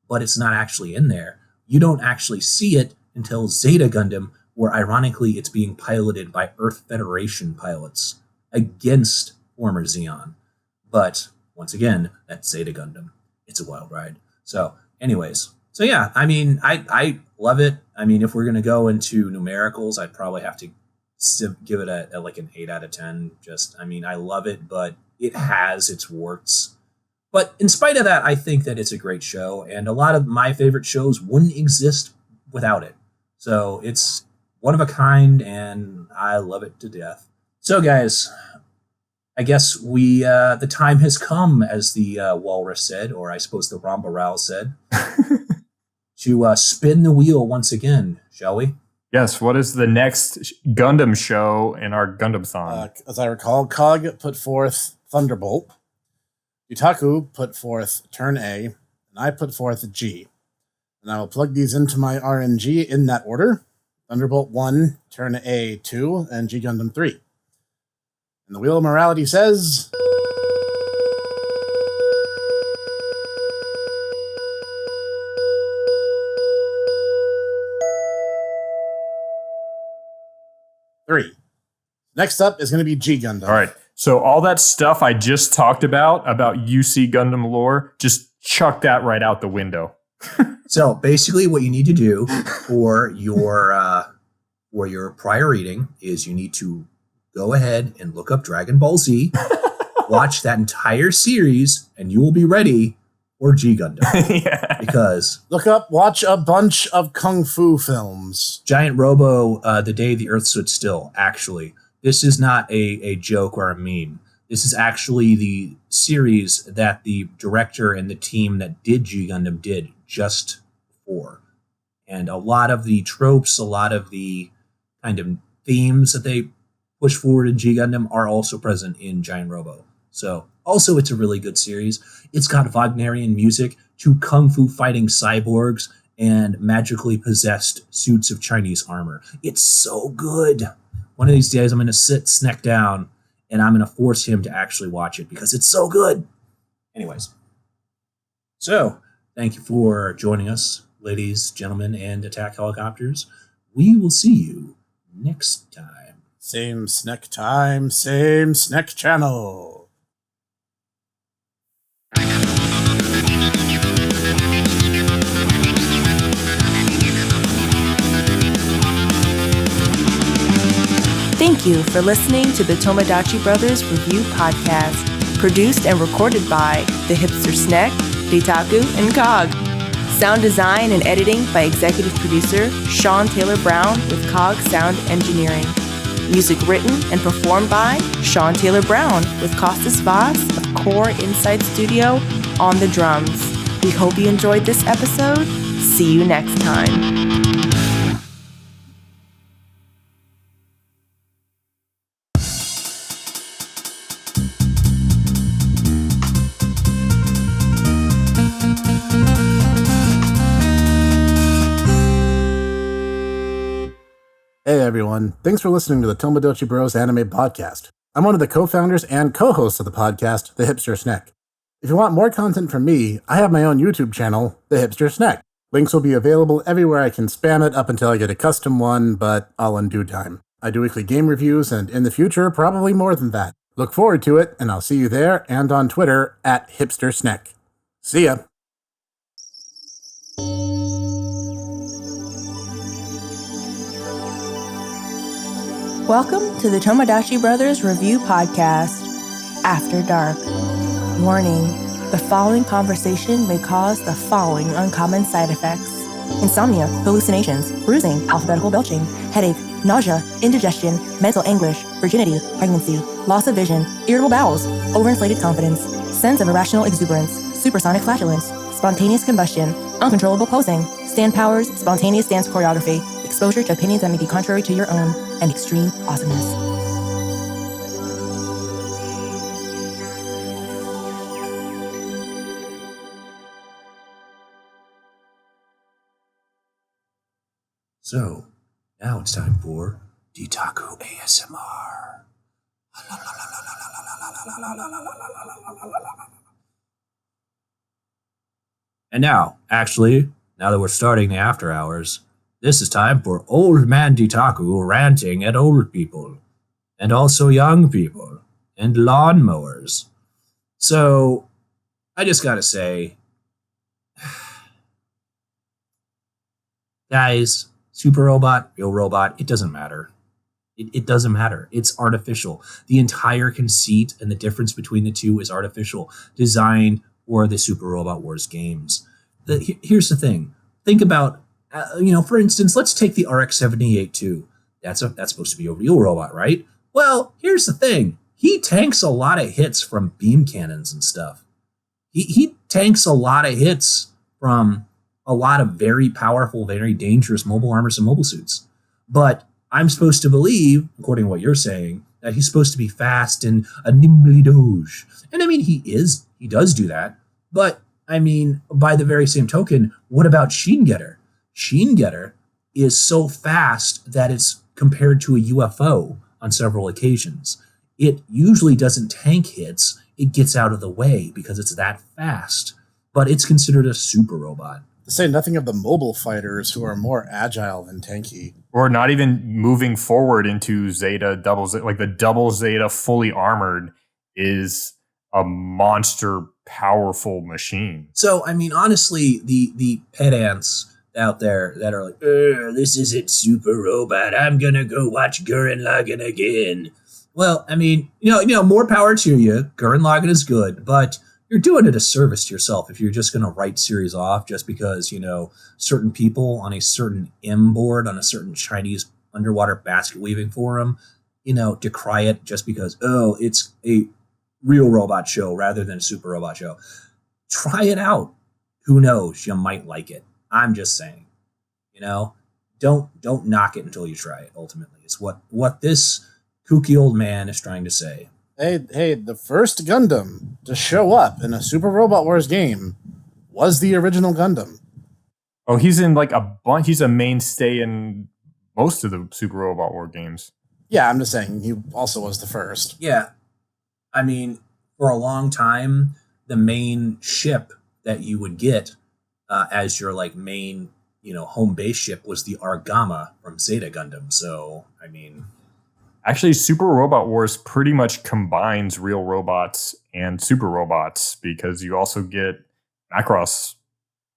but it's not actually in there. You don't actually see it until Zeta Gundam, where ironically it's being piloted by Earth Federation pilots against former Zeon. But once again, that's Zeta Gundam. It's a wild ride. So, anyways. So yeah, I mean, I love it. I mean, if we're going to go into numericals, I'd probably have to give it a like an 8 out of 10. Just, I mean, I love it, but it has its warts. But in spite of that, I think that it's a great show, and a lot of my favorite shows wouldn't exist without it. So it's one of a kind, and I love it to death. So guys, I guess the time has come, as the Walrus said, or I suppose the Rambaral said. To spin the wheel once again, shall we? Yes, what is the next Gundam show in our Gundam-THON? As I recall, Cog put forth Thunderbolt, Dietaku put forth Turn A, and I put forth G. And I will plug these into my RNG in that order. Thunderbolt 1, Turn A 2, and G Gundam 3. And the Wheel of Morality says... Three. Next up is going to be G Gundam. All right. So all that stuff I just talked about UC Gundam lore, just chuck that right out the window. So basically what you need to do for your prior reading is you need to go ahead and look up Dragon Ball Z, watch that entire series, and you will be ready for G Gundam. Yeah. Because watch a bunch of kung fu films. Giant Robo, The Day the Earth Stood Still, actually. this is not a joke or a meme. This is actually the series that the director and the team that did G Gundam did just for. And a lot of the tropes, a lot of the kind of themes that they push forward in G Gundam are also present in Giant Robo. So, also, it's a really good series. It's got Wagnerian music to kung fu fighting cyborgs and magically possessed suits of Chinese armor. It's so good. One of these days, I'm going to sit Snek down and I'm going to force him to actually watch it because it's so good. Anyways, so thank you for joining us, ladies, gentlemen, and attack helicopters. We will see you next time. Same Snek time, same Snek Channel. Thank you for listening to the Tomodachi Brothers Revue podcast, produced and recorded by the Hipster Snek, Dietaku, and Cog. Sound design and editing by executive producer Sean Taylor Brown with Cog Sound Engineering. Music written and performed by Sean Taylor Brown with Costas Vaz of Core Insight Studio on the drums. We hope you enjoyed this episode. See you next time. Hey everyone, thanks for listening to the Tomodachi Bros Anime Podcast. I'm one of the co-founders and co-hosts of the podcast, The Hipster Snek. If you want more content from me, I have my own YouTube channel, The Hipster Snek. Links will be available everywhere I can spam it up until I get a custom one, but all in due time. I do weekly game reviews, and in the future, probably more than that. Look forward to it, and I'll see you there and on Twitter at Hipster Snek. See ya! Welcome to the Tomodachi Brothers Revue podcast, After Dark. Warning, the following conversation may cause the following uncommon side effects: insomnia, hallucinations, bruising, alphabetical belching, headache, nausea, indigestion, mental anguish, virginity, pregnancy, loss of vision, irritable bowels, overinflated confidence, sense of irrational exuberance, supersonic flatulence, spontaneous combustion, uncontrollable posing, stand powers, spontaneous dance choreography, exposure to opinions that may be contrary to your own, and extreme awesomeness. So, now it's time for Dietaku ASMR. And now, actually, now that we're starting the after hours, this is time for Old Man Dietaku ranting at old people, and also young people, and lawnmowers. So, I just gotta say, guys, super robot, real robot, it doesn't matter. It doesn't matter. It's artificial. The entire conceit and the difference between the two is artificial, designed for the Super Robot Wars games. Here's the thing. Think about, for instance, let's take the RX-78-2. That's supposed to be a real robot, right? Well, here's the thing. He tanks a lot of hits from beam cannons and stuff. He tanks a lot of hits from a lot of very powerful, very dangerous mobile armors and mobile suits. But I'm supposed to believe, according to what you're saying, that he's supposed to be fast and a nimbly doge. And I mean, he does do that. But I mean, by the very same token, what about Sheen Getter? Sheen Getter is so fast that it's compared to a UFO on several occasions. It usually doesn't tank hits. It gets out of the way because it's that fast. But it's considered a super robot. To say nothing of the mobile fighters who are more agile than tanky. Or not even moving forward into Zeta, double Zeta, like the double Zeta fully armored is a monster powerful machine. So, I mean, honestly, the pedants out there that are like, this isn't super robot, I'm gonna go watch Gurren Lagann again. Well, I mean, more power to you. Gurren Lagann is good, but you're doing a disservice to yourself if you're just going to write series off just because, certain people on a certain M board on a certain Chinese underwater basket weaving forum decry it just because, oh, it's a real robot show rather than a super robot show. Try it out. Who knows? You might like it. I'm just saying, don't knock it until you try it. Ultimately, it's what this kooky old man is trying to say. Hey, the first Gundam to show up in a Super Robot Wars game was the original Gundam. Oh, he's in like a bunch. He's a mainstay in most of the Super Robot War games. Yeah, I'm just saying he also was the first. Yeah. I mean, for a long time, the main ship that you would get as your like main, home base ship was the Argama from Zeta Gundam. So, I mean, actually, Super Robot Wars pretty much combines real robots and super robots because you also get Macross.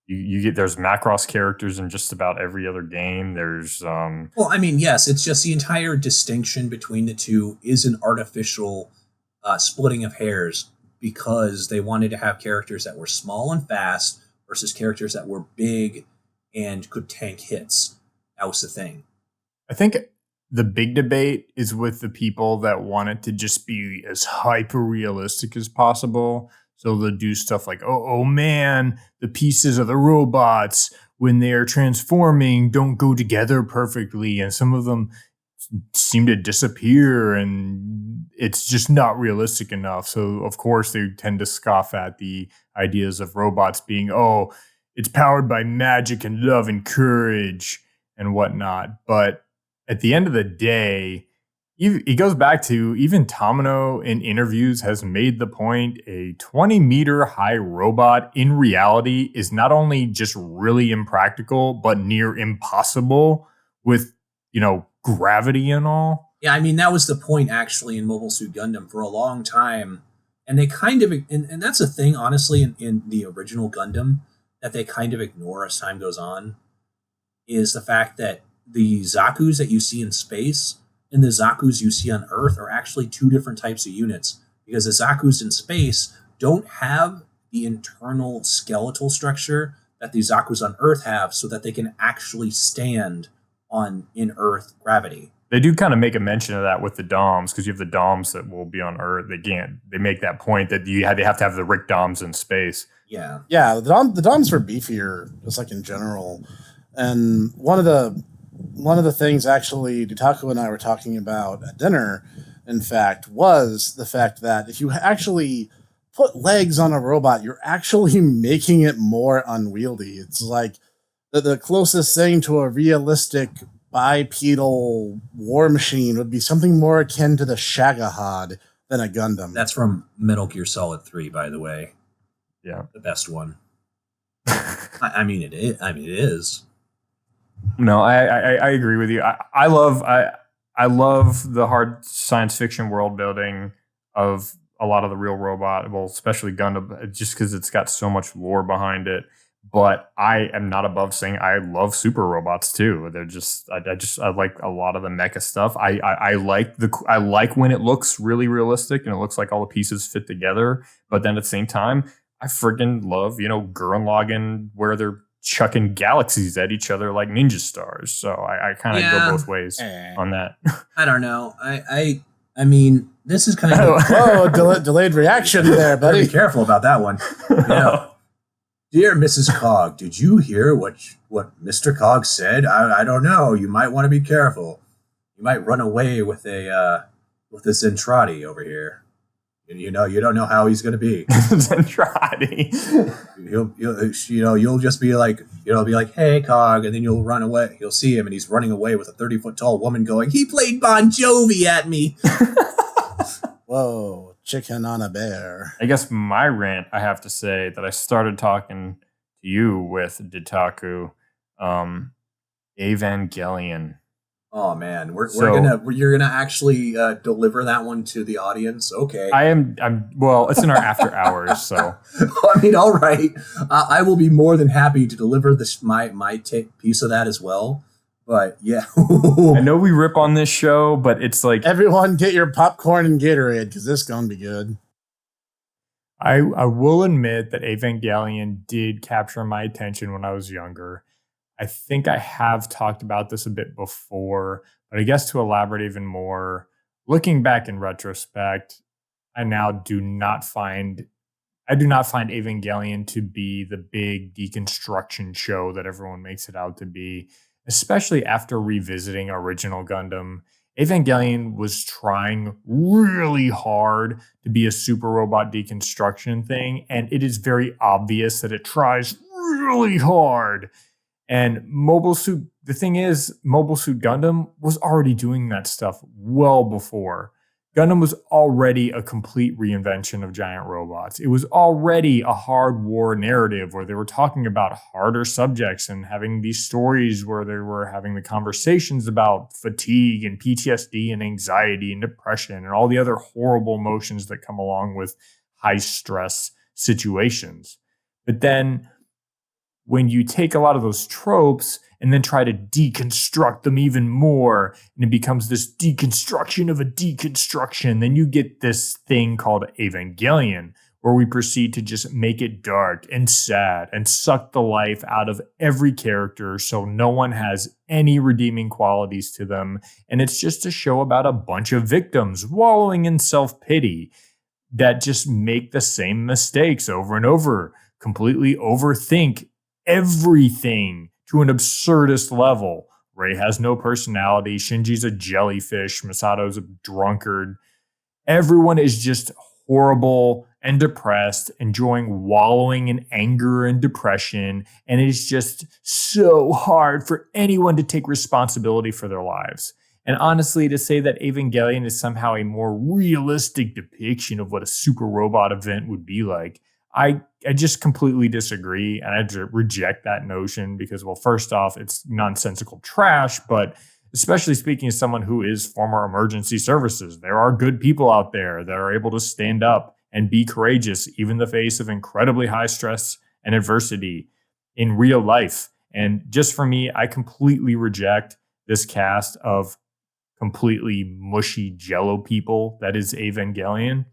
There's Macross characters in just about every other game. There's well, I mean, yes, it's just the entire distinction between the two is an artificial splitting of hairs because they wanted to have characters that were small and fast versus characters that were big and could tank hits. That was the thing. I think the big debate is with the people that want it to just be as hyper realistic as possible. So they'll do stuff like, oh man, the pieces of the robots when they're transforming don't go together perfectly, and some of them seem to disappear, and it's just not realistic enough. So of course they tend to scoff at the ideas of robots being, it's powered by magic and love and courage and whatnot. But at the end of the day, it goes back to even Tomino in interviews has made the point a 20-meter high robot in reality is not only just really impractical, but near impossible with, gravity and all. Yeah, I mean, that was the point actually in Mobile Suit Gundam for a long time. And they kind of, and that's a thing, honestly, in the original Gundam that they kind of ignore as time goes on, is the fact that the Zakus that you see in space and the Zakus you see on Earth are actually two different types of units, because the Zakus in space don't have the internal skeletal structure that the Zakus on Earth have so that they can actually stand in Earth gravity. They do kind of make a mention of that with the DOMs, because you have the DOMs that will be on Earth. They make that point that they have to have the Rick DOMs in space. Yeah. Yeah, the DOMs were beefier, just like in general. And one of the things actually Dietaku and I were talking about at dinner, in fact, was the fact that if you actually put legs on a robot, you're actually making it more unwieldy. It's like the closest thing to a realistic bipedal war machine would be something more akin to the Shagahad than a Gundam. That's from Metal Gear Solid 3, by the way. Yeah. The best one. I mean, it is. No, I agree with you. I love the hard science fiction world building of a lot of the real robot, well, especially Gundam, just because it's got so much lore behind it. But I am not above saying I love super robots too. They're just I like a lot of the mecha stuff. I like when it looks really realistic and it looks like all the pieces fit together. But then at the same time, I friggin' love Gurren Lagann where they're chucking galaxies at each other like ninja stars. So I kind of go both ways on that. I don't know. I mean, this is kind of delayed reaction there, buddy. Be careful about that one. Dear Mrs. Cog, did you hear what Mr. Cog said? I don't know. You might want to be careful. You might run away with a Zentradi over here. You don't know how he's going to be. Zentradi. You'll just be like, hey, Cog, and then you'll run away. You'll see him, and he's running away with a 30-foot tall woman going, he played Bon Jovi at me. Whoa, chicken on a bear. I guess my rant, I have to say, that I started talking to you with Dietaku, Evangelion. Oh man, you're gonna actually deliver that one to the audience. Okay, well, it's in our after hours, so I mean, all right, I will be more than happy to deliver my piece of that as well. But yeah, I know we rip on this show, but it's like everyone get your popcorn and Gatorade because this is gonna be good. I will admit that Evangelion did capture my attention when I was younger. I think I have talked about this a bit before, but I guess to elaborate even more, Looking back in retrospect, I do not find Evangelion to be the big deconstruction show that everyone makes it out to be, especially after revisiting original Gundam. Evangelion was trying really hard to be a super robot deconstruction thing, and it is very obvious that it tries really hard. And the thing is, Mobile Suit Gundam was already doing that stuff well before. Gundam was already a complete reinvention of giant robots. It was already a hard war narrative where they were talking about harder subjects and having these stories where they were having the conversations about fatigue and PTSD and anxiety and depression and all the other horrible emotions that come along with high stress situations. But then when you take a lot of those tropes and then try to deconstruct them even more, and it becomes this deconstruction of a deconstruction, then you get this thing called Evangelion, where we proceed to just make it dark and sad and suck the life out of every character so no one has any redeeming qualities to them. And it's just a show about a bunch of victims wallowing in self-pity that just make the same mistakes over and over, completely overthink everything to an absurdist level. Rei has no personality. Shinji's a jellyfish. Misato's a drunkard. Everyone is just horrible and depressed, enjoying wallowing in anger and depression. And it's just so hard for anyone to take responsibility for their lives. And honestly, to say that Evangelion is somehow a more realistic depiction of what a super robot event would be like, I just completely disagree, and I reject that notion because, well, first off, it's nonsensical trash, but especially speaking as someone who is former emergency services, there are good people out there that are able to stand up and be courageous, even in the face of incredibly high stress and adversity in real life. And just for me, I completely reject this cast of completely mushy jello people that is Evangelion.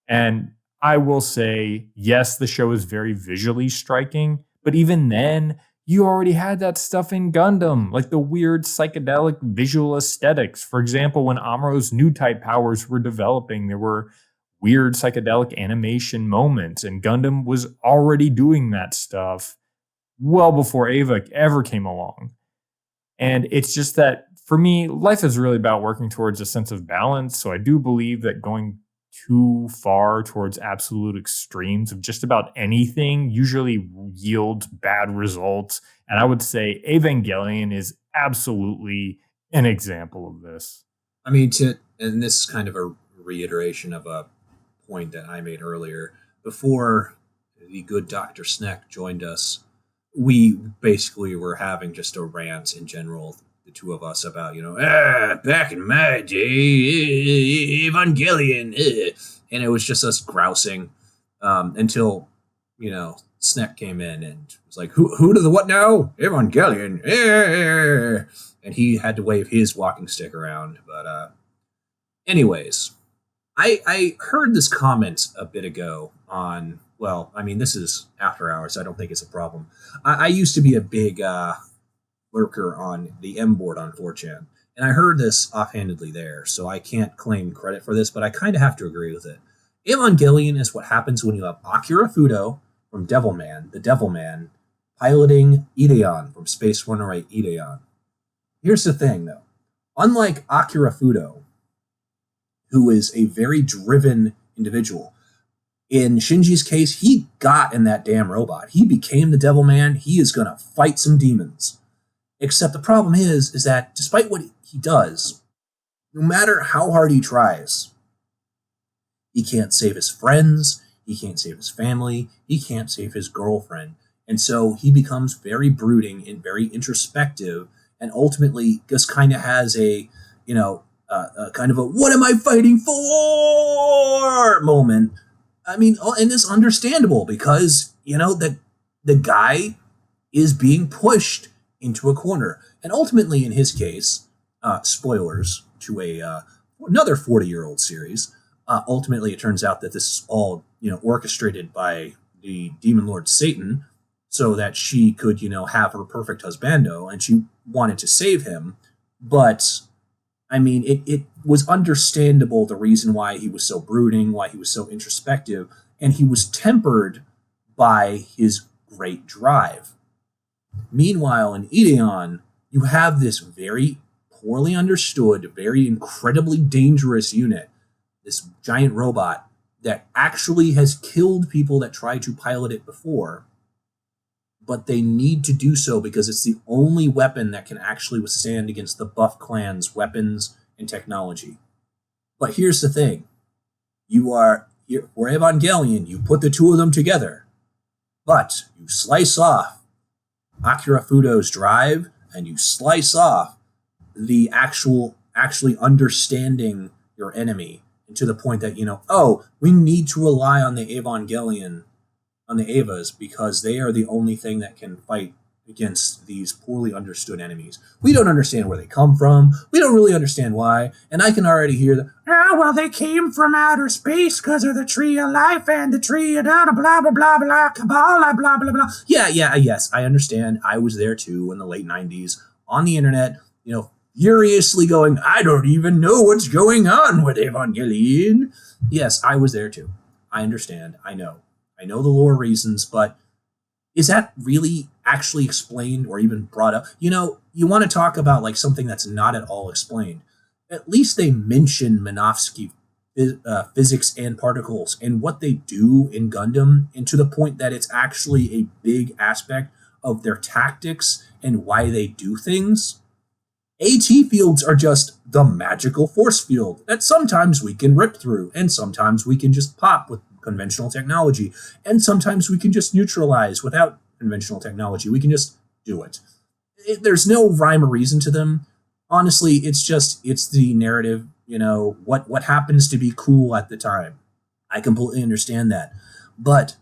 And I will say, yes, the show is very visually striking, but even then, you already had that stuff in Gundam, like the weird psychedelic visual aesthetics. For example, when Amuro's new type powers were developing, there were weird psychedelic animation moments, and Gundam was already doing that stuff well before Eva ever came along. And it's just that, for me, life is really about working towards a sense of balance, so I do believe that going too far towards absolute extremes of just about anything usually yields bad results. And I would say Evangelion is absolutely an example of this. I mean, and this is kind of a reiteration of a point that I made earlier. Before the good Dr. Snek joined us, we basically were having just a rant in general, the two of us, about, back in my day, Evangelion, and it was just us grousing until, Snek came in and was like, who to the what now? Evangelion, and he had to wave his walking stick around. But anyways, I heard this comment a bit ago on, well, I mean, this is after hours, so I don't think it's a problem. I used to be a big lurker on the M board on 4chan, and I heard this offhandedly there, so I can't claim credit for this, but I kind of have to agree with it. Evangelion is what happens when you have Akira Fudo from Devilman, the Devilman, piloting Ideon from Space Runaway Ideon. Here's the thing, though. Unlike Akira Fudo, who is a very driven individual, in Shinji's case, he got in that damn robot. He became the Devilman. He is going to fight some demons. Except the problem is that despite what he does, no matter how hard he tries, he can't save his friends, he can't save his family, he can't save his girlfriend. And so he becomes very brooding and very introspective, and ultimately just kind of has a kind of a what am I fighting for moment. I mean, and it's understandable because, the guy is being pushed into a corner. And ultimately, in his case, spoilers to another 40-year-old series, ultimately it turns out that this is all, orchestrated by the demon lord Satan so that she could, have her perfect husbando, and she wanted to save him. But I mean, it was understandable the reason why he was so brooding, why he was so introspective, and he was tempered by his great drive. Meanwhile, in Ideon, you have this very poorly understood, very incredibly dangerous unit, this giant robot that actually has killed people that tried to pilot it before, but they need to do so because it's the only weapon that can actually withstand against the Buff Clan's weapons and technology. But here's the thing. For Evangelion, you put the two of them together, but you slice off Akira Fudo's drive and you slice off the actually understanding your enemy, and to the point that, we need to rely on the Evangelion, on the Evas, because they are the only thing that can fight against these poorly understood enemies. We don't understand where they come from. We don't really understand why. And I can already hear they came from outer space because of the tree of life and the tree of blah, blah, blah, blah, blah, Kabbalah, blah, blah, blah. Yes, I understand. I was there too in the late 90s on the internet, furiously going, I don't even know what's going on with Evangelion. Yes, I was there too. I understand. I know the lore reasons, but is that really actually explained or even brought up? You want to talk about like something that's not at all explained. At least they mention Minovsky physics and particles and what they do in Gundam, and to the point that it's actually a big aspect of their tactics and why they do things. AT fields are just the magical force field that sometimes we can rip through, and sometimes we can just pop with conventional technology, and sometimes we can just neutralize without conventional technology. We can just do it. There's no rhyme or reason to them. Honestly, it's the narrative, what happens to be cool at the time. I completely understand that. But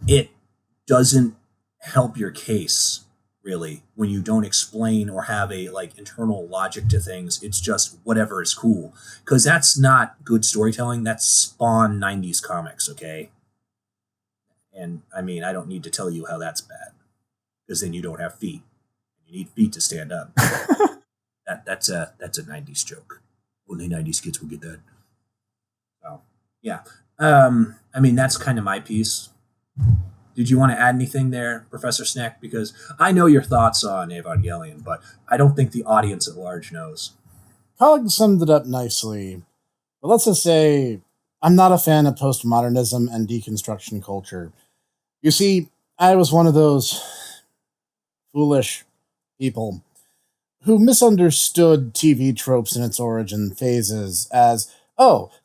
it doesn't help your case, really, when you don't explain or have a internal logic to things. It's just whatever is cool, because that's not good storytelling. That's Spawn 90s comics, okay? And I mean, I don't need to tell you how that's bad, because then you don't have feet. You need feet to stand up. That's a 90s joke. Only 90s kids will get that. So yeah, I mean, that's kind of my piece. Did you want to add anything there, Professor Snek? Because I know your thoughts on Evangelion, but I don't think the audience at large knows. Cog summed it up nicely. But let's just say I'm not a fan of postmodernism and deconstruction culture. You see, I was one of those foolish people who misunderstood TV tropes in its origin phases as,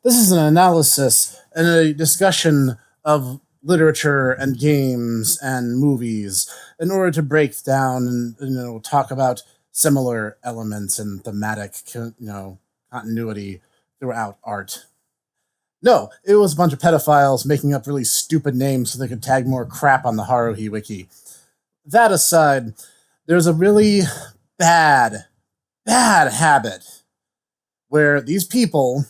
this is an analysis and a discussion of literature and games and movies in order to break down and talk about similar elements and thematic continuity throughout art. No, it was a bunch of pedophiles making up really stupid names so they could tag more crap on the Haruhi wiki. That aside, there's a really bad habit where these people,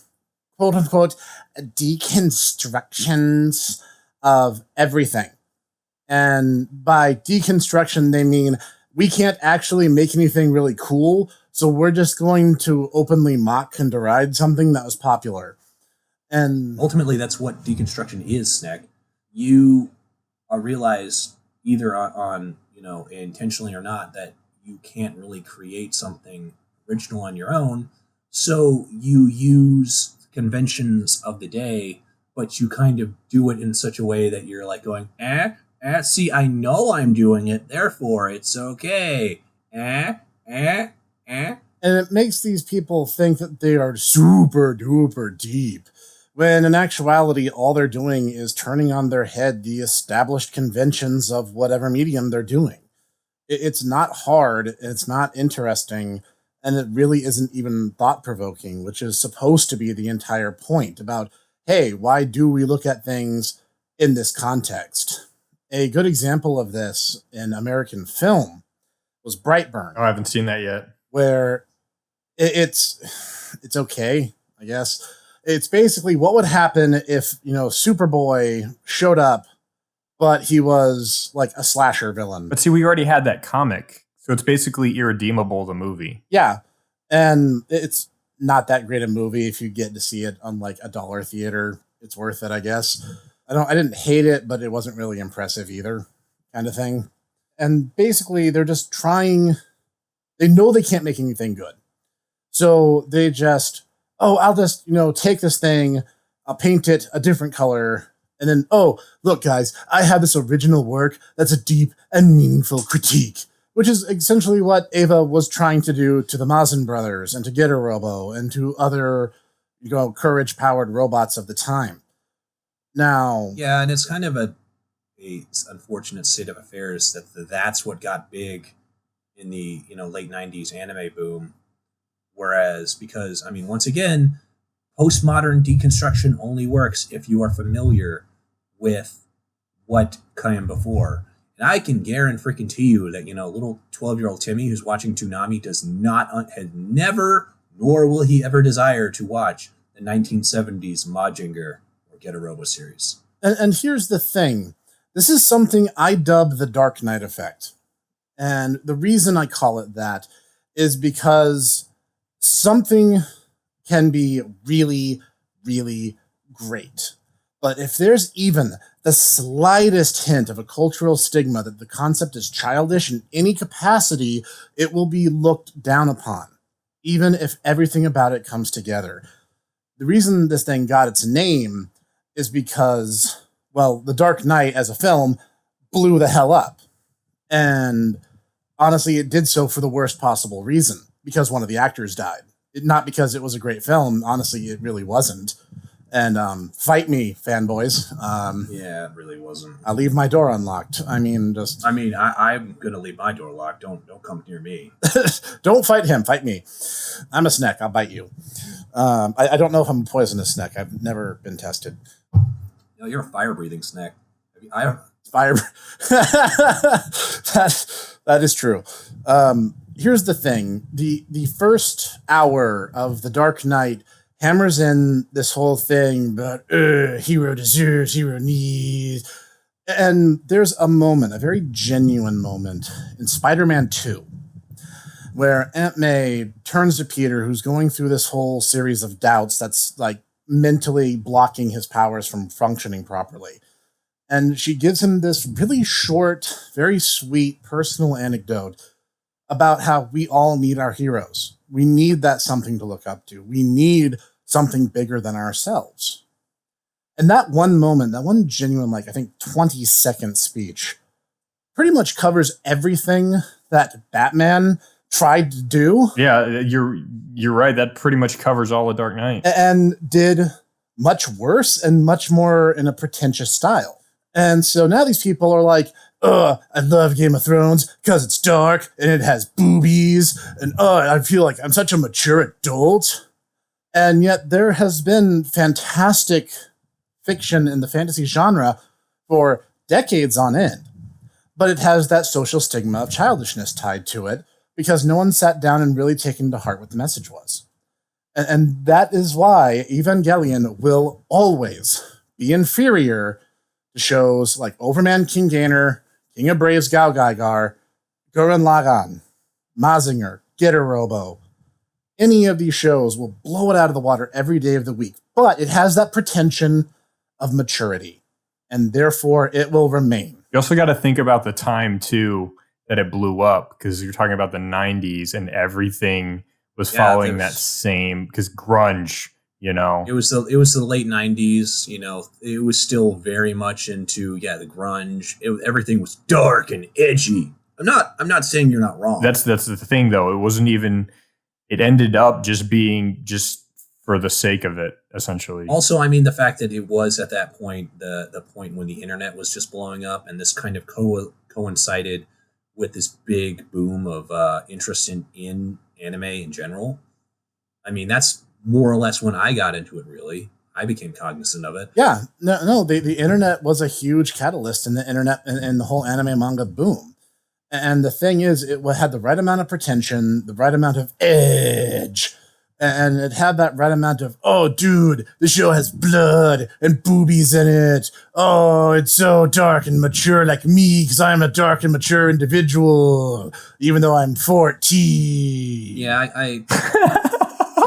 quote unquote, deconstructions of everything. And by deconstruction, they mean we can't actually make anything really cool, so we're just going to openly mock and deride something that was popular. And ultimately, that's what deconstruction is, Snek. You realize, either on intentionally or not, that you can't really create something original on your own, so you use conventions of the day, but you kind of do it in such a way that you're like going, see, I know I'm doing it, therefore it's okay. And it makes these people think that they are super duper deep, when in actuality, all they're doing is turning on their head the established conventions of whatever medium they're doing. It's not hard, it's not interesting, and it really isn't even thought-provoking, which is supposed to be the entire point about, hey, why do we look at things in this context? A good example of this in American film was Brightburn. Oh, I haven't seen that yet. Where it's okay, I guess. It's basically what would happen if, Superboy showed up, but he was like a slasher villain. But see, we already had that comic, so it's basically irredeemable, the movie. Yeah, and it's not that great a movie. If you get to see it on like $1 theater, it's worth it, I guess. I didn't hate it, but it wasn't really impressive either, kind of thing. And basically, they're just trying. They know they can't make anything good, so they just, I'll just take this thing, I'll paint it a different color, and then look, guys, I have this original work that's a deep and meaningful critique, which is essentially what Eva was trying to do to the Mazin brothers and to Getter Robo and to other, courage-powered robots of the time. Now, yeah, and it's kind of a unfortunate state of affairs that that's what got big in the late 90s anime boom. Whereas, because once again, postmodern deconstruction only works if you are familiar with what came before. And I can guarantee you that little 12-year-old Timmy who's watching Toonami has never, nor will he ever desire to watch the 1970s Mazinger or Getter Robo series. And here's the thing. This is something I dub the Dark Knight effect. And the reason I call it that is because something can be really, really great. But if there's even the slightest hint of a cultural stigma that the concept is childish in any capacity, it will be looked down upon, even if everything about it comes together. The reason this thing got its name is because, The Dark Knight as a film blew the hell up. And honestly, it did so for the worst possible reason, because one of the actors died. Not because it was a great film. Honestly, it really wasn't. And fight me, fanboys. Yeah, it really wasn't. I leave my door unlocked. I'm gonna leave my door locked. Don't come near me. Don't fight him. Fight me. I'm a Snek. I'll bite you. I don't know if I'm a poisonous Snek. I've never been tested. No, you're a fire-breathing Snek. Fire. that is true. Here's the thing. The first hour of The Dark Knight hammers in this whole thing about hero deserves, hero needs. And there's a moment, a very genuine moment in Spider-Man 2, where Aunt May turns to Peter, who's going through this whole series of doubts that's like mentally blocking his powers from functioning properly. And she gives him this really short, very sweet personal anecdote about how we all need our heroes. We need that something to look up to. We need something bigger than ourselves. And that one moment, that one genuine, 20-second speech pretty much covers everything that Batman tried to do. Yeah, you're right. That pretty much covers all of Dark Knight. And did much worse and much more in a pretentious style. And so now these people are like, I love Game of Thrones because it's dark and it has boobies. And I feel like I'm such a mature adult. And yet there has been fantastic fiction in the fantasy genre for decades on end. But it has that social stigma of childishness tied to it because no one sat down and really taken to heart what the message was. And that is why Evangelion will always be inferior to shows like Overman King Gainer, King of Braves Gao Gaigar, Gurren Lagann, Mazinger, Getter Robo. Any of these shows will blow it out of the water every day of the week. But it has that pretension of maturity. And therefore, it will remain. You also got to think about the time, too, that it blew up. Because you're talking about the 90s and everything was following that same... Because grunge, It was the late 90s, it was still very much into, the grunge. Everything was dark and edgy. I'm not saying you're not wrong. That's the thing, though. It wasn't even... It ended up just being just for the sake of it, essentially. Also, the fact that it was at that point, the point when the internet was just blowing up, and this kind of coincided with this big boom of interest in anime in general. That's more or less when I got into it, really. I became cognizant of it. Yeah, no, the internet was a huge catalyst in the internet and the whole anime manga boom. And the thing is, it had the right amount of pretension, the right amount of edge, and it had that right amount of, oh, dude, the show has blood and boobies in it. Oh, it's so dark and mature like me because I'm a dark and mature individual, even though I'm 14. Yeah,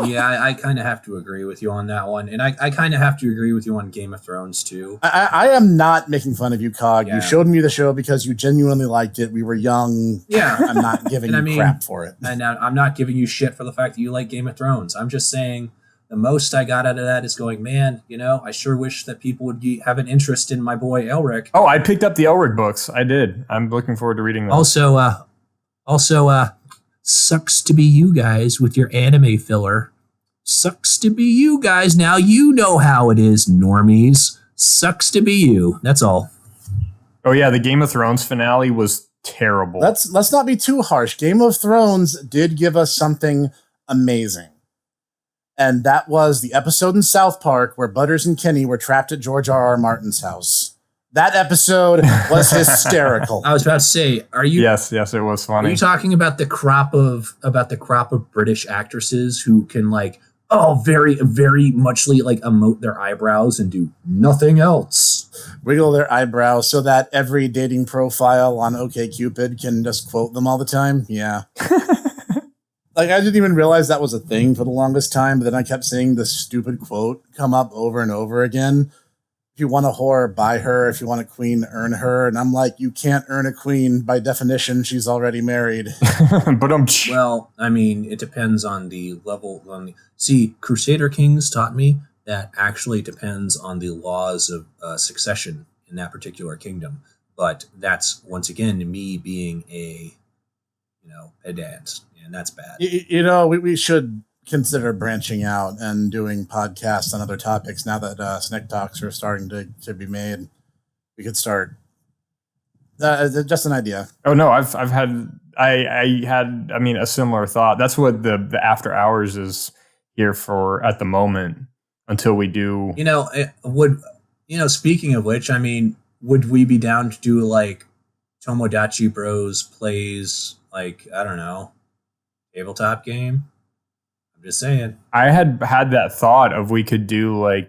Yeah, I kind of have to agree with you on that one. And I kind of have to agree with you on Game of Thrones, too. I am not making fun of you, Cog. Yeah. You showed me the show because you genuinely liked it. We were young. Yeah. I'm not giving you crap for it. And I'm not giving you shit for the fact that you like Game of Thrones. I'm just saying the most I got out of that is going, man, I sure wish that people would have an interest in my boy Elric. Oh, I picked up the Elric books. I did. I'm looking forward to reading them. Also, sucks to be you guys with your anime filler. Sucks to be you guys. Now you know how it is, normies. Sucks to be you. That's all. Oh yeah, the Game of Thrones finale was terrible. Let's not be too harsh. Game of Thrones did give us something amazing. And that was the episode in South Park where Butters and Kenny were trapped at George R.R. Martin's house. That episode was hysterical. I was about to say, are you? Yes, it was funny. Are you talking about the crop of British actresses who can very, very muchly emote their eyebrows and do nothing else? Wiggle their eyebrows so that every dating profile on OkCupid can just quote them all the time? Yeah. I didn't even realize that was a thing for the longest time, but then I kept seeing this stupid quote come up over and over again. If you want a whore, buy her. If you want a queen, earn her. And I'm like, you can't earn a queen. By definition, she's already married. Well, it depends on the level. See, Crusader Kings taught me that actually depends on the laws of succession in that particular kingdom. But that's, once again, me being a pedant, and that's bad. We should consider branching out and doing podcasts on other topics now that Snek Talks are starting to be made. We could start. Just an idea. Oh no, I had a similar thought. That's what the After Hours is here for at the moment until we do. Speaking of which, would we be down to do Tomodachi Bros plays tabletop game? I'm just saying. I had that thought of we could do a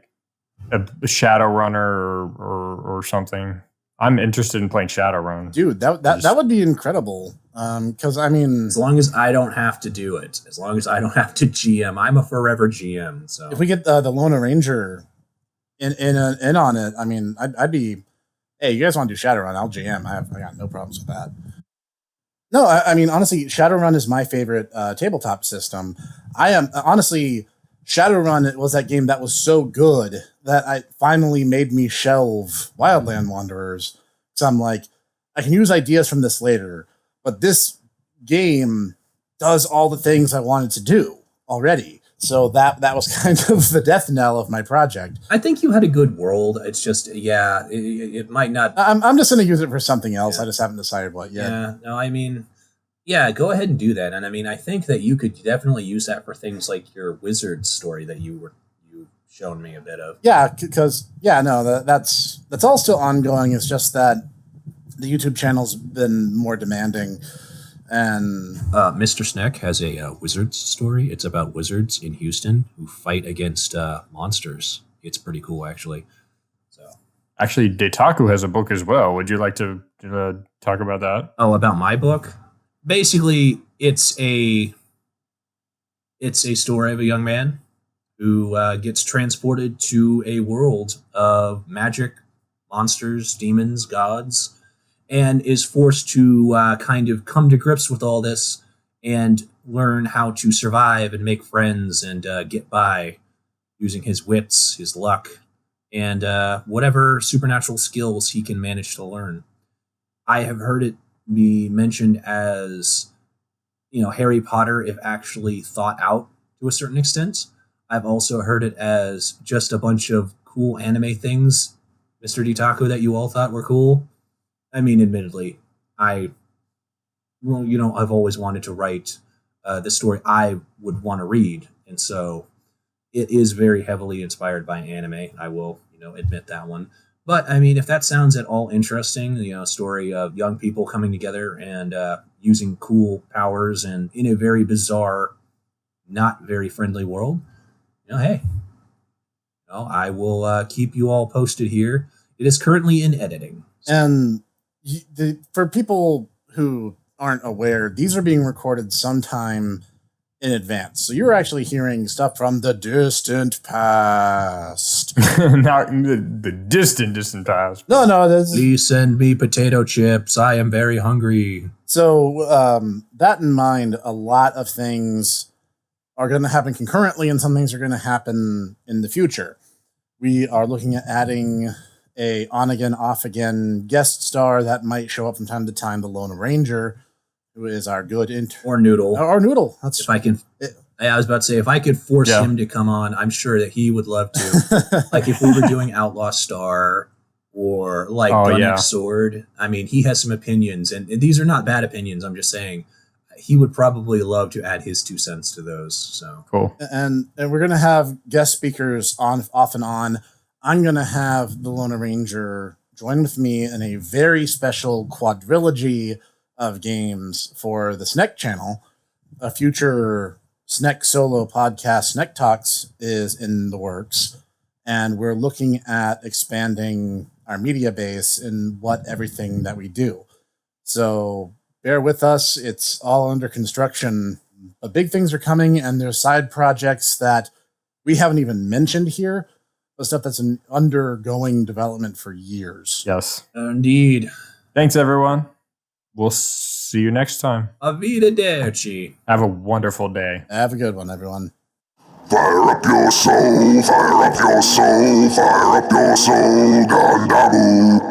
Shadowrunner or something. I'm interested in playing Shadowrun. Dude, that would be incredible. Because as long as I don't have to do it, as long as I don't have to GM, I'm a forever GM. So if we get the Lone Ranger in on it, I'd be. Hey, you guys want to do Shadowrun? I'll GM. I got no problems with that. No, honestly, Shadowrun is my favorite tabletop system. Shadowrun was that game that was so good that I finally made me shelve Wildland Wanderers. So I'm like, I can use ideas from this later, but this game does all the things I wanted to do already. So that was kind of the death knell of my project. I think you had a good world. It's just, it might not. I'm just going to use it for something else. Yeah. I just haven't decided what yet. Yeah, no, go ahead and do that. And I think that you could definitely use that for things like your wizard story that you've shown me a bit of. Yeah, because that's all still ongoing. It's just that the YouTube channel's been more demanding. And Mr. Snek has a wizard's story. It's about wizards in Houston who fight against monsters. It's pretty cool, actually. So, actually, Dietaku has a book as well. Would you like to talk about that? Oh, about my book? Basically, it's a story of a young man who gets transported to a world of magic, monsters, demons, gods, and is forced to kind of come to grips with all this and learn how to survive and make friends and get by using his wits, his luck, and whatever supernatural skills he can manage to learn. I have heard it be mentioned as, Harry Potter if actually thought out to a certain extent. I've also heard it as just a bunch of cool anime things, Mr. Dietaku, that you all thought were cool. Admittedly, I've always wanted to write the story I would want to read. And so it is very heavily inspired by anime. I will, admit that one. But, if that sounds at all interesting, a story of young people coming together and using cool powers and in a very bizarre, not very friendly world, hey, I will keep you all posted here. It is currently in editing. And for people who aren't aware, these are being recorded sometime in advance. So you're actually hearing stuff from the distant past. Not the distant past. No, Please send me potato chips. I am very hungry. So that in mind, a lot of things are going to happen concurrently, and some things are going to happen in the future. We are looking at adding a on-again, off-again guest star that might show up from time to time, the Lone Ranger, who is our good or Noodle. Or Noodle. That's if I can. I was about to say, if I could force him to come on, I'm sure that he would love to. Like if we were doing Outlaw Star or like Gun Sword. I mean, he has some opinions, and these are not bad opinions. I'm just saying he would probably love to add his 2 cents to those. So cool. And we're going to have guest speakers off and on. I'm going to have the Lone Ranger join with me in a very special quadrilogy of games for the Snek Channel. A future Snek solo podcast, Snek Talks, is in the works. And we're looking at expanding our media base in everything that we do. So bear with us. It's all under construction. But big things are coming, and there's side projects that we haven't even mentioned here. The stuff that's undergoing development for years. Yes. Indeed. Thanks, everyone. We'll see you next time. Arrivederci. Have a wonderful day. Have a good one, everyone. Fire up your soul, fire up your soul, fire up your soul, Gundam.